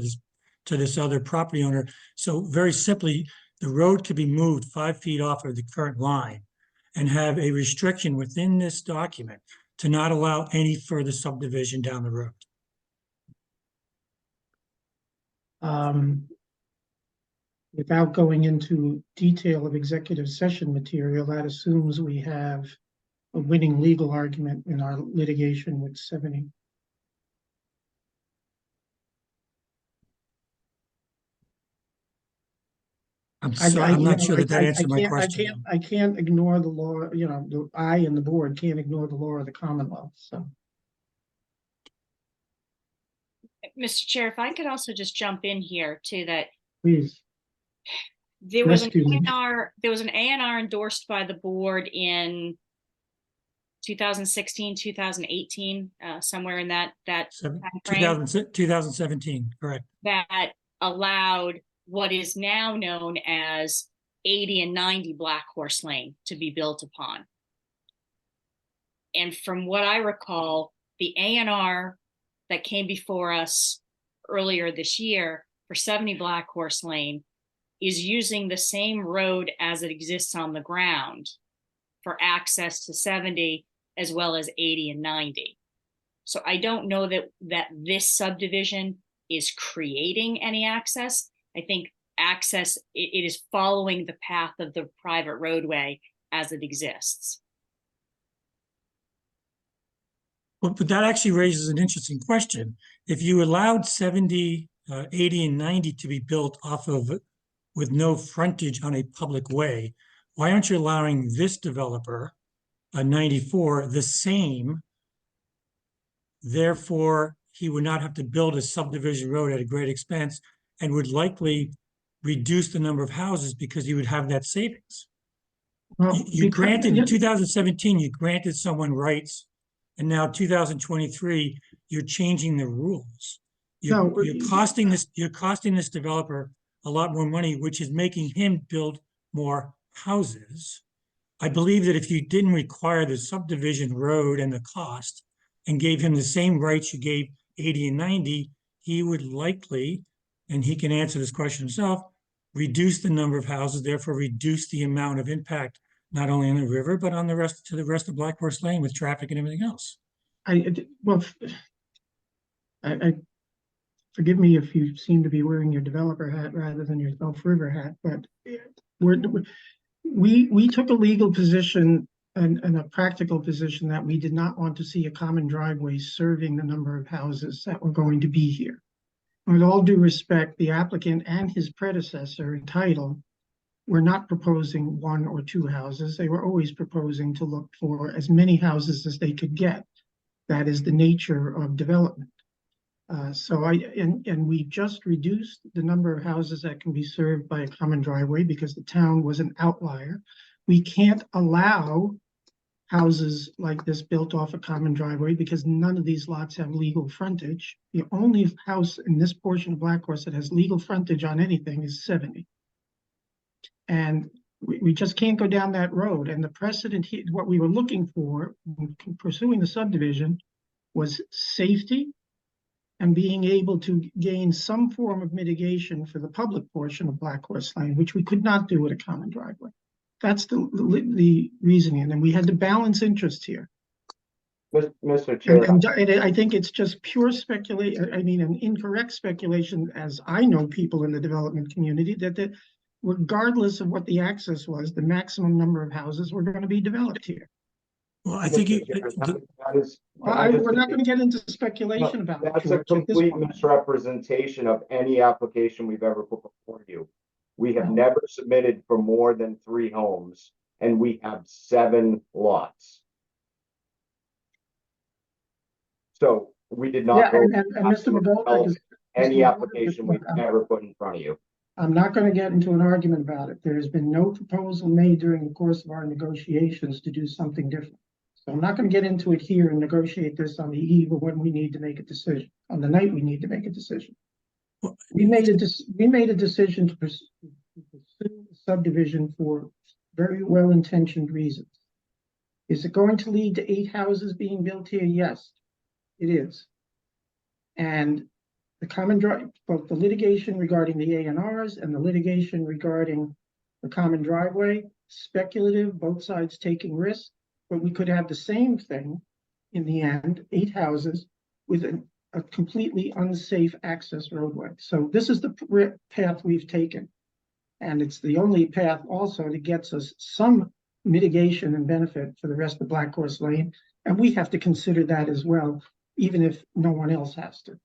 to this other property owner. So very simply, the road could be moved 5 feet off of the current line and have a restriction within this document to not allow any further subdivision down the road. Without going into detail of executive session material, that assumes we have a winning legal argument in our litigation with 70. I'm sorry, I'm not sure that answered my question. I can't ignore the law, I and the board can't ignore the law of the Commonwealth, so. Mr. Chair, if I could also just jump in here too, that Please. there was an Rescue me. A&R, endorsed by the board in 2016, 2018, somewhere in that time frame, 2017, correct. that allowed what is now known as 80 and 90 Black Horse Lane to be built upon. And from what I recall, the A&R that came before us earlier this year for 70 Black Horse Lane is using the same road as it exists on the ground for access to 70 as well as 80 and 90. So I don't know that this subdivision is creating any access. I think access, it is following the path of the private roadway as it exists. Well, but that actually raises an interesting question. If you allowed 70, 80, and 90 to be built off of with no frontage on a public way, why aren't you allowing this developer, a 94, the same? Therefore, he would not have to build a subdivision road at a great expense and would likely reduce the number of houses because he would have that savings. Well, You granted in 2017, you granted someone rights, and now 2023, you're changing the rules. You're costing this developer a lot more money, which is making him build more houses. I believe that if you didn't require the subdivision road and the cost and gave him the same rights you gave 80 and 90, he would likely, and he can answer this question himself, reduce the number of houses, therefore reduce the amount of impact not only on the river, but on the rest, to the rest of Black Horse Lane with traffic and everything else. Well, I, forgive me if you seem to be wearing your developer hat rather than your Gulf River hat, but we took a legal position and a practical position that we did not want to see a common driveway serving the number of houses that were going to be here. With all due respect, the applicant and his predecessor in title were not proposing 1 or 2 houses. They were always proposing to look for as many houses as they could get. That is the nature of development. And we just reduced the number of houses that can be served by a common driveway because the town was an outlier. We can't allow houses like this built off a common driveway because none of these lots have legal frontage. The only house in this portion of Black Horse that has legal frontage on anything is 70. And we just can't go down that road. And the precedent here, what we were looking for in pursuing the subdivision was safety and being able to gain some form of mitigation for the public portion of Black Horse Lane, which we could not do with a common driveway. That's the reasoning, and we had to balance interest here. Mr. Chair. And I think it's just pure speculation, I mean, an incorrect speculation, as I know people in the development community, that regardless of what the access was, the maximum number of houses were going to be developed here. Well, I think we're not going to get into speculation about it. That's a complete misrepresentation of any application we've ever put before you. We have never submitted for more than 3 homes, and we have 7 lots. So we did not go and Mr. McGoldrick, any application we've ever put in front of you. I'm not going to get into an argument about it. There has been no proposal made during the course of our negotiations to do something different. So I'm not going to get into it here and negotiate this on the eve of when we need to make a decision, on the night we need to make a decision. We made a decision to pursue the subdivision for very well-intentioned reasons. Is it going to lead to 8 houses being built here? Yes, it is. And the common drive, both the litigation regarding the A&Rs and the litigation regarding the common driveway, speculative, both sides taking risks, but we could have the same thing in the end, 8 houses with a completely unsafe access roadway. So this is the path we've taken. And it's the only path also that gets us some mitigation and benefit for the rest of Black Horse Lane. And we have to consider that as well, even if no one else has to.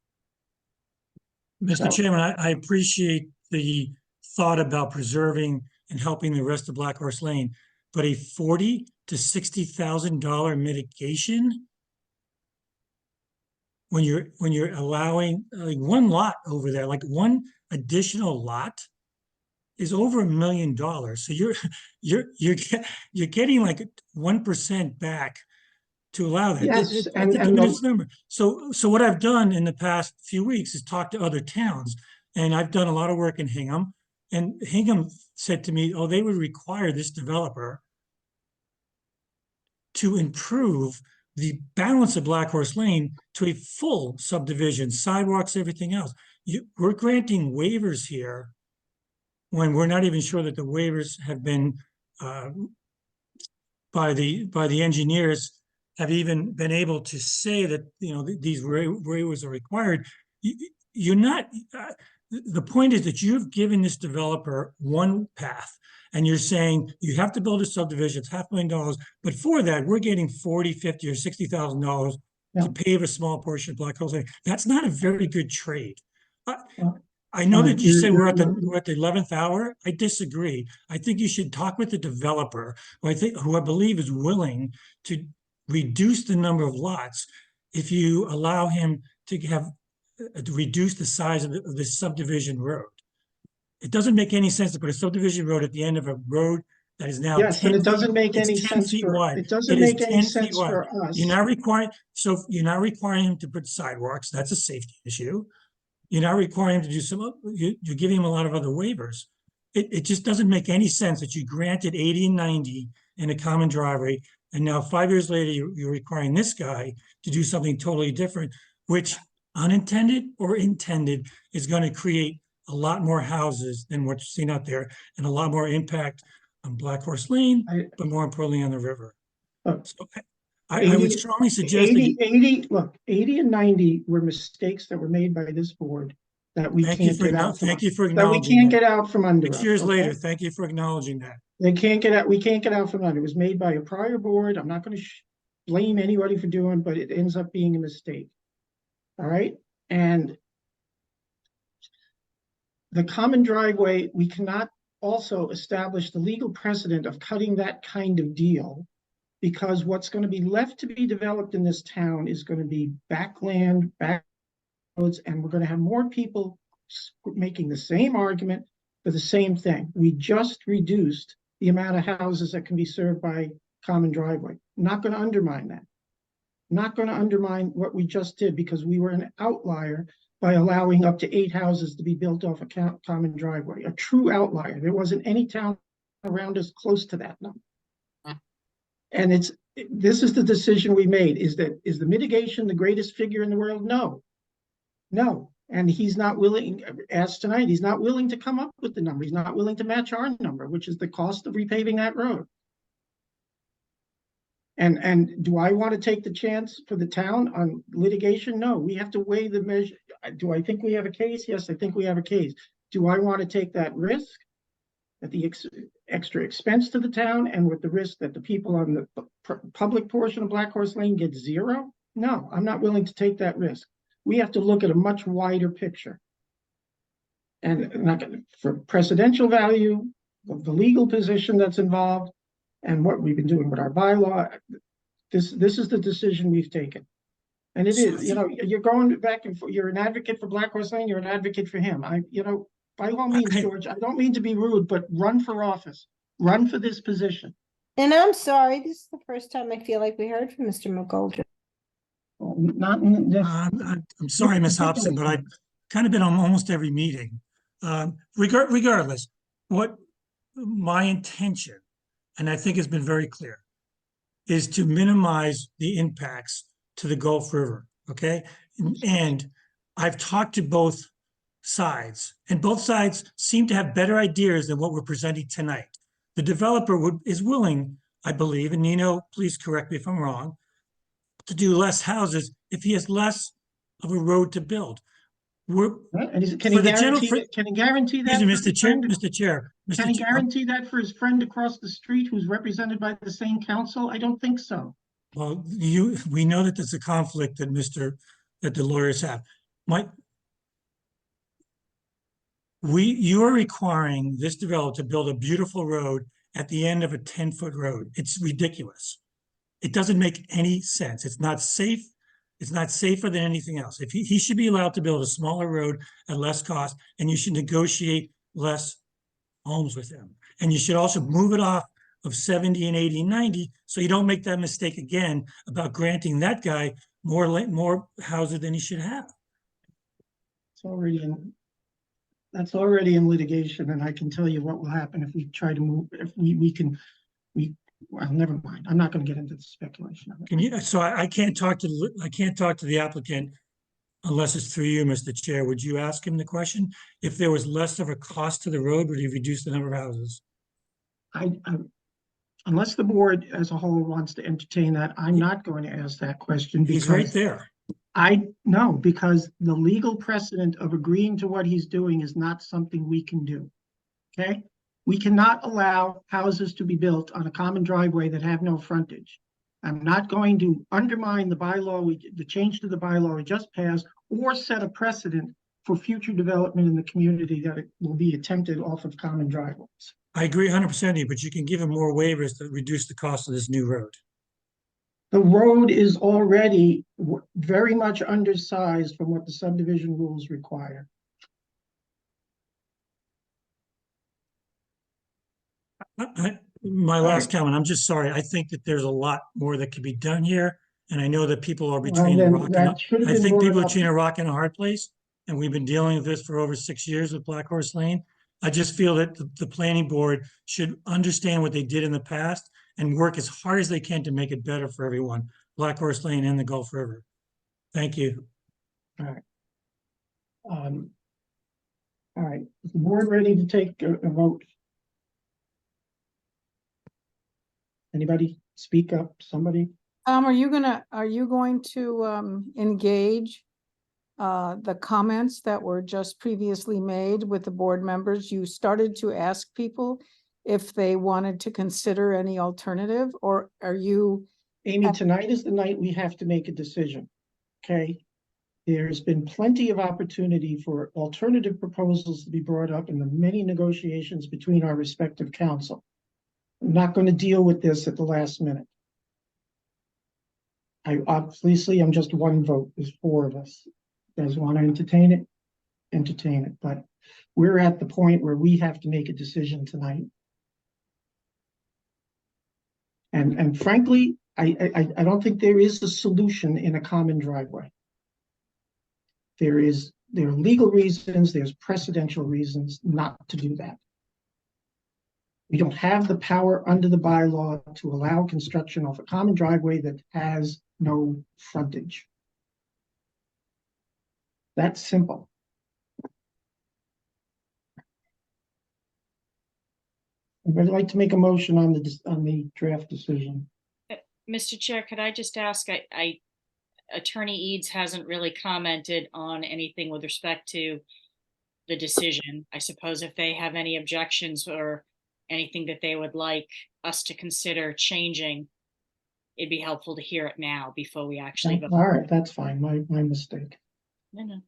Mr. Chairman, I appreciate the thought about preserving and helping the rest of Black Horse Lane, but a $40,000 to $60,000 mitigation when you're allowing like 1 lot over there, like 1 additional lot is over $1 million. So you're getting like 1% back to allow that. Yes, I think it's number. So what I've done in the past few weeks is talk to other towns, and I've done a lot of work in Hingham, and Hingham said to me, oh, they would require this developer to improve the balance of Black Horse Lane to a full subdivision, sidewalks, everything else. We're granting waivers here when we're not even sure that the waivers have been by the engineers have even been able to say that, you know, these waivers are required. You're not, the point is that you've given this developer 1 path, and you're saying you have to build a subdivision, it's $500,000, but for that, we're getting $40,000, $50,000, or $60,000 to pave a small portion of Black Horse Lane. That's not a very good trade. I know that you said we're at the 11th hour. I disagree. I think you should talk with the developer, who I believe is willing to reduce the number of lots if you allow him to have to reduce the size of the subdivision road. It doesn't make any sense to put a subdivision road at the end of a road that is now yes, 10 but it doesn't make it's any 10 sense feet for wide. it doesn't It is make any 10 feet sense wide. for us. You're not requiring him to put sidewalks. That's a safety issue. You're not requiring him to do you're giving him a lot of other waivers. It just doesn't make any sense that you granted 80 and 90 in a common driveway, and now 5 years later, you're requiring this guy to do something totally different, which unintended or intended is going to create a lot more houses than what's seen out there and a lot more impact on Black Horse Lane, I- but more importantly on the river. Oh. So I would 80 strongly suggest that 80, 80, look, 80 and 90 were mistakes that were made by this board that we thank you can't for, get out from, thank you for that we acknowledging can't that. get out from under 6 us. years okay? later, thank you for acknowledging that. They can't get out, we can't get out from under. It was made by a prior board. I'm not gonna blame anybody for doing, but it ends up being a mistake. All right, and the common driveway, we cannot also establish the legal precedent of cutting that kind of deal, because what's going to be left to be developed in this town is going to be backland, back roads, and we're going to have more people making the same argument for the same thing. We just reduced the amount of houses that can be served by common driveway. Not going to undermine that. Not going to undermine what we just did, because we were an outlier by allowing up to 8 houses to be built off a common driveway, a true outlier. There wasn't any town around us close to that number. And this is the decision we made. Is the mitigation the greatest figure in the world? No. No. And he's not willing, as tonight, he's not willing to come up with the number. He's not willing to match our number, which is the cost of repaving that road. And do I want to take the chance for the town on litigation? No, we have to weigh the measure. Do I think we have a case? Yes, I think we have a case. Do I want to take that risk at the extra expense to the town, and with the risk that the people on the public portion of Black Horse Lane get zero? No, I'm not willing to take that risk. We have to look at a much wider picture. And not for precedential value, the legal position that's involved, and what we've been doing with our bylaw, this is the decision we've taken. And it is, you're going back and forth. You're an advocate for Black Horse Lane, you're an advocate for him. By all means, George, I don't mean to be rude, but run for office. Run for this position. And I'm sorry, this is the first time I feel like we heard from Mr. McGoldrick. Not in this. I'm sorry, Ms. Hobson, but I've kind of been on almost every meeting. Regardless, what my intention, and I think has been very clear, is to minimize the impacts to the Gulf River, okay? And I've talked to both sides, and both sides seem to have better ideas than what we're presenting tonight. The developer is willing, I believe, and Nino, please correct me if I'm wrong, to do less houses if he has less of a road to build. Can he guarantee that? Mr. Chair. Can he guarantee that for his friend across the street who's represented by the same council? I don't think so. Well, we know that there's a conflict that the lawyers have. You are requiring this developer to build a beautiful road at the end of a 10-foot road. It's ridiculous. It doesn't make any sense. It's not safe. It's not safer than anything else. If he should be allowed to build a smaller road at less cost, and you should negotiate less homes with him. And you should also move it off of 70 and 80 and 90, so you don't make that mistake again about granting that guy more houses than he should have. That's already in litigation, and I can tell you what will happen if we try to move, if well, never mind. I'm not going to get into the speculation of it. So I can't talk to the applicant unless it's through you, Mr. Chair. Would you ask him the question? If there was less of a cost to the road, would he reduce the number of houses? Unless the board as a whole wants to entertain that, I'm not going to ask that question. He's right there. Because the legal precedent of agreeing to what he's doing is not something we can do. Okay? We cannot allow houses to be built on a common driveway that have no frontage. I'm not going to undermine the bylaw, the change to the bylaw we just passed, or set a precedent for future development in the community that it will be attempted off of common driveways. I agree 100%, but you can give him more waivers to reduce the cost of this new road. The road is already very much undersized from what the subdivision rules require. My last comment, I'm just sorry. I think that there's a lot more that could be done here. And I know that people are between a rock and a hard place. And we've been dealing with this for over 6 years with Black Horse Lane. I just feel that the planning board should understand what they did in the past and work as hard as they can to make it better for everyone, Black Horse Lane and the Gulf River. Thank you. All right. All right. Is the board ready to take a vote? Anybody speak up, somebody? Are you going to engage the comments that were just previously made with the board members? You started to ask people if they wanted to consider any alternative, or are you? Amy, tonight is the night we have to make a decision, okay? There's been plenty of opportunity for alternative proposals to be brought up in the many negotiations between our respective council. I'm not going to deal with this at the last minute. Obviously, I'm just one vote. There's 4 of us. You guys want to entertain it? Entertain it. But we're at the point where we have to make a decision tonight. And frankly, I don't think there is a solution in a common driveway. There are legal reasons, there's precedential reasons not to do that. We don't have the power under the bylaw to allow construction of a common driveway that has no frontage. That's simple. I'd like to make a motion on the draft decision. Mr. Chair, could I just ask, Attorney Eads hasn't really commented on anything with respect to the decision. I suppose if they have any objections or anything that they would like us to consider changing, it'd be helpful to hear it now before we actually vote. All right, that's fine. My mistake. No.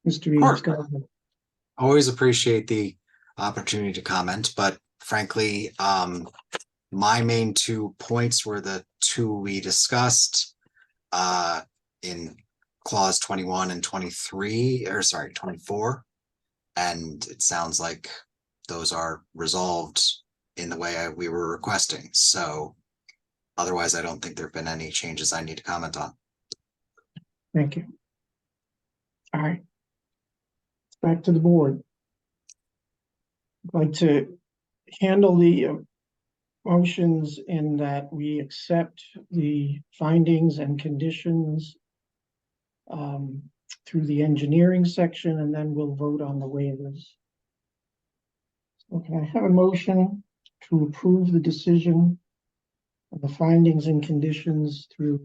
Mr. Eads, go ahead. Always appreciate the opportunity to comment, but frankly, my main 2 points were the 2 we discussed in clause 21 and 23, or sorry, 24. And it sounds like those are resolved in the way we were requesting. So otherwise, I don't think there've been any changes I need to comment on. Thank you. All right. Back to the board. I'd like to handle the motions in that we accept the findings and conditions through the engineering section, and then we'll vote on the waivers. So can I have a motion to approve the decision of the findings and conditions through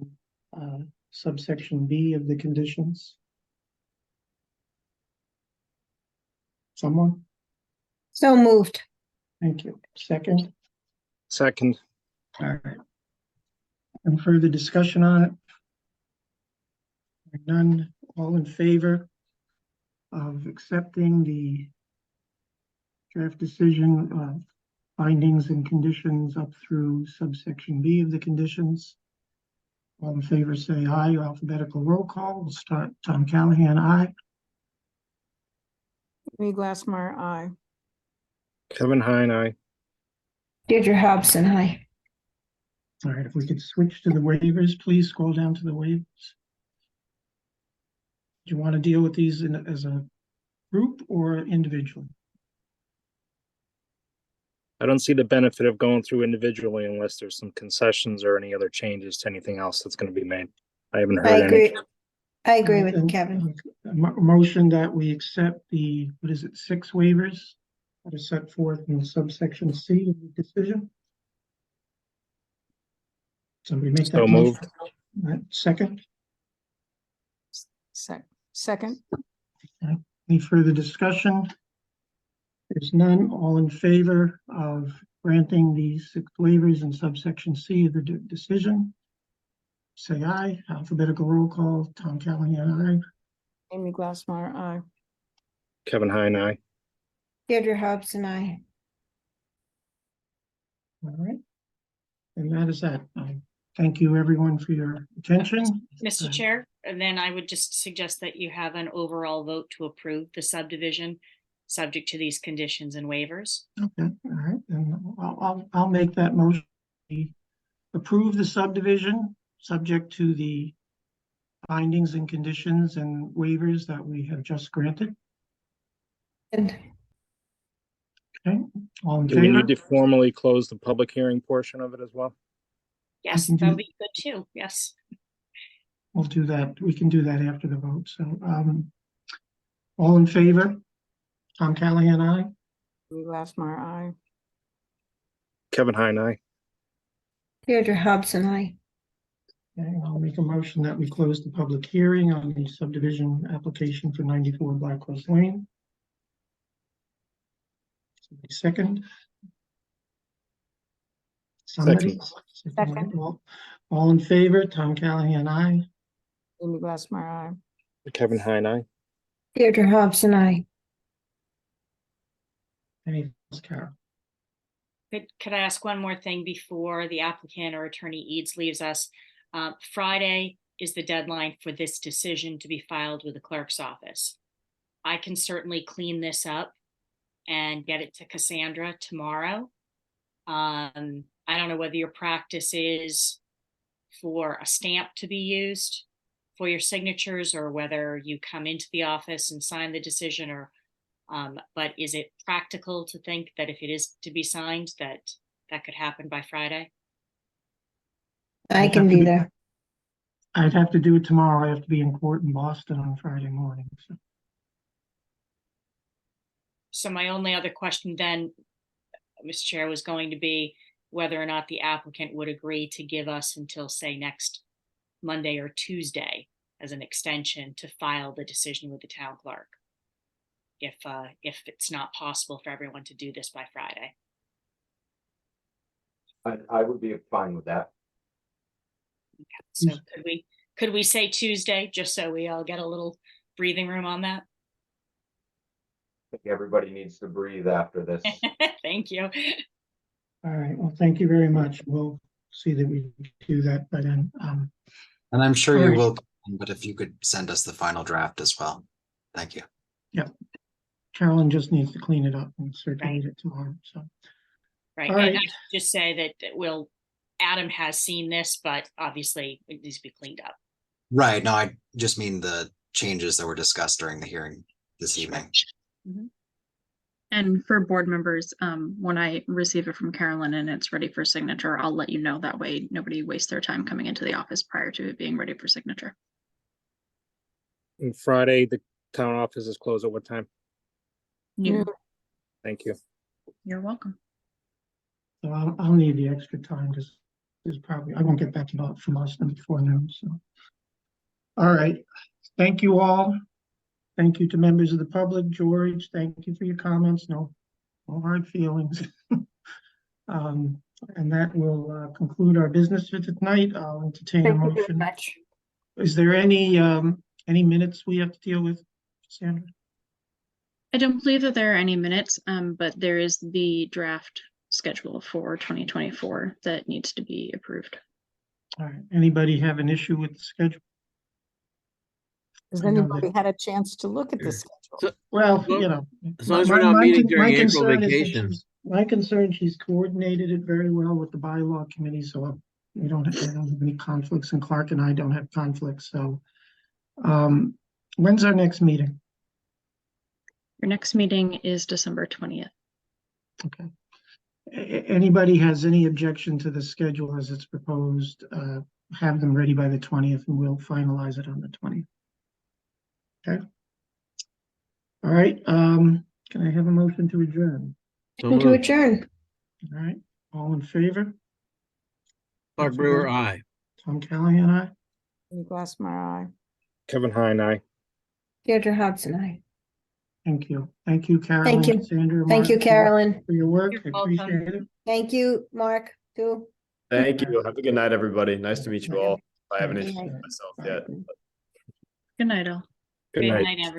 subsection B of the conditions? Someone? So moved. Thank you. Second? Second. All right. Any further discussion on it? None. All in favor of accepting the draft decision findings and conditions up through subsection B of the conditions? All in favor say aye. Alphabetical roll call. We'll start. Tom Callahan, aye. Amy Glassmeyer, aye. Kevin Heine, aye. Deirdre Hobson, aye. All right, if we could switch to the waivers, please scroll down to the waivers. Do you want to deal with these as a group or individually? I don't see the benefit of going through individually unless there's some concessions or any other changes to anything else that's going to be made. I haven't I heard any. agree. I agree with And, Kevin. a motion that we accept the, 6 waivers that are set forth in subsection C of the decision. Somebody make that So motion. moved. All right, second. Second, Any further discussion? There's none. All in favor of granting the 6 waivers in subsection C of the decision? Say aye. Alphabetical roll call. Tom Callahan, aye. Amy Glassmeyer, aye. Kevin Heine, aye. Deirdre Hobson, aye. All right. And that is that. Thank you, everyone, for your attention. Mr. Chair, and then I would just suggest that you have an overall vote to approve the subdivision, subject to these conditions and waivers. Okay, all right, and I'll make that motion. We approve the subdivision, subject to the findings and conditions and waivers that we have just granted. And Okay, all in Do we favor? need to formally close the public hearing portion of it as well? Yes, can that would do- be good too. Yes. We'll do that. We can do that after the vote. So, all in favor? Tom Callahan, aye. Amy Glassmeyer, aye. Kevin Heine, aye. Deirdre Hobson, I. Okay, I'll make a motion that we close the public hearing on the subdivision application for 94 Black Horse Lane. Somebody second. Somebody. Second. All in favor, Tom Callahan, aye. Amy Glassmeyer, aye. Kevin Heine, aye. Deirdre Hobson, I. Anything else, Carol? Could I ask one more thing before the applicant or attorney Eads leaves us? Friday is the deadline for this decision to be filed with the clerk's office. I can certainly clean this up and get it to Cassandra tomorrow. I don't know whether your practice is for a stamp to be used for your signatures or whether you come into the office and sign the decision or but is it practical to think that if it is to be signed, that could happen by Friday? I can be there. I'd have to do it tomorrow. I have to be in court in Boston on Friday morning, so. So my only other question then, Mr. Chair, was going to be whether or not the applicant would agree to give us until, say, next Monday or Tuesday as an extension to file the decision with the town clerk. If it's not possible for everyone to do this by Friday. I would be fine with that. So could we say Tuesday, just so we all get a little breathing room on that? I think everybody needs to breathe after this. Thank you. All right, well, thank you very much. We'll see that we do that by then. And I'm sure All you right. will, but if you could send us the final draft as well. Thank you. Carolyn just needs to clean it up and circulate it tomorrow, so. Right, All and right. I should just say that Adam has seen this, but obviously it needs to be cleaned up. Right, no, I just mean the changes that were discussed during the hearing this evening. And for board members, when I receive it from Carolyn and it's ready for signature, I'll let you know. That way nobody wastes their time coming into the office prior to it being ready for signature. And Friday, the town office is closed at what time? You, Thank you. you're welcome. So I'll need the extra time because there's probably, I won't get back to from Boston before noon, so. All right, thank you all. Thank you to members of the public. George, thank you for your comments. No hard feelings. And that will conclude our business for tonight. I'll entertain a Thank you very motion. much. Is there any minutes we have to deal with, Sandra? I don't believe that there are any minutes, but there is the draft schedule for 2024 that needs to be approved. All right, anybody have an issue with the schedule? Has I know anybody had a chance to look at the So- schedule? Well, Well, you know. as long as we're not meeting during April vacation. My concern, she's coordinated it very well with the bylaw committee, so we don't have any conflicts, and Clark and I don't have conflicts, so. When's our next meeting? Your next meeting is December 20th. Okay. Anybody has any objection to the schedule as it's proposed, have them ready by the 20th and we'll finalize it on the 20th. Okay. All right, can I have a motion to adjourn? So To moved. adjourn. All right, all in favor? Clark Brewer, aye. Tom Callahan, aye. Amy Glassmeyer, aye. Kevin Heine, aye. Deirdre Hobson, I. Thank you. Thank you, Carolyn. you. Sandra, Thank you, Mark, Carolyn. for your work. You're I welcome. appreciate it. Thank you, Mark, too. Thank you. Have a good night, everybody. Nice to meet you all. I haven't Thank introduced you. myself yet. Good night, all. Good Good night. night, everyone.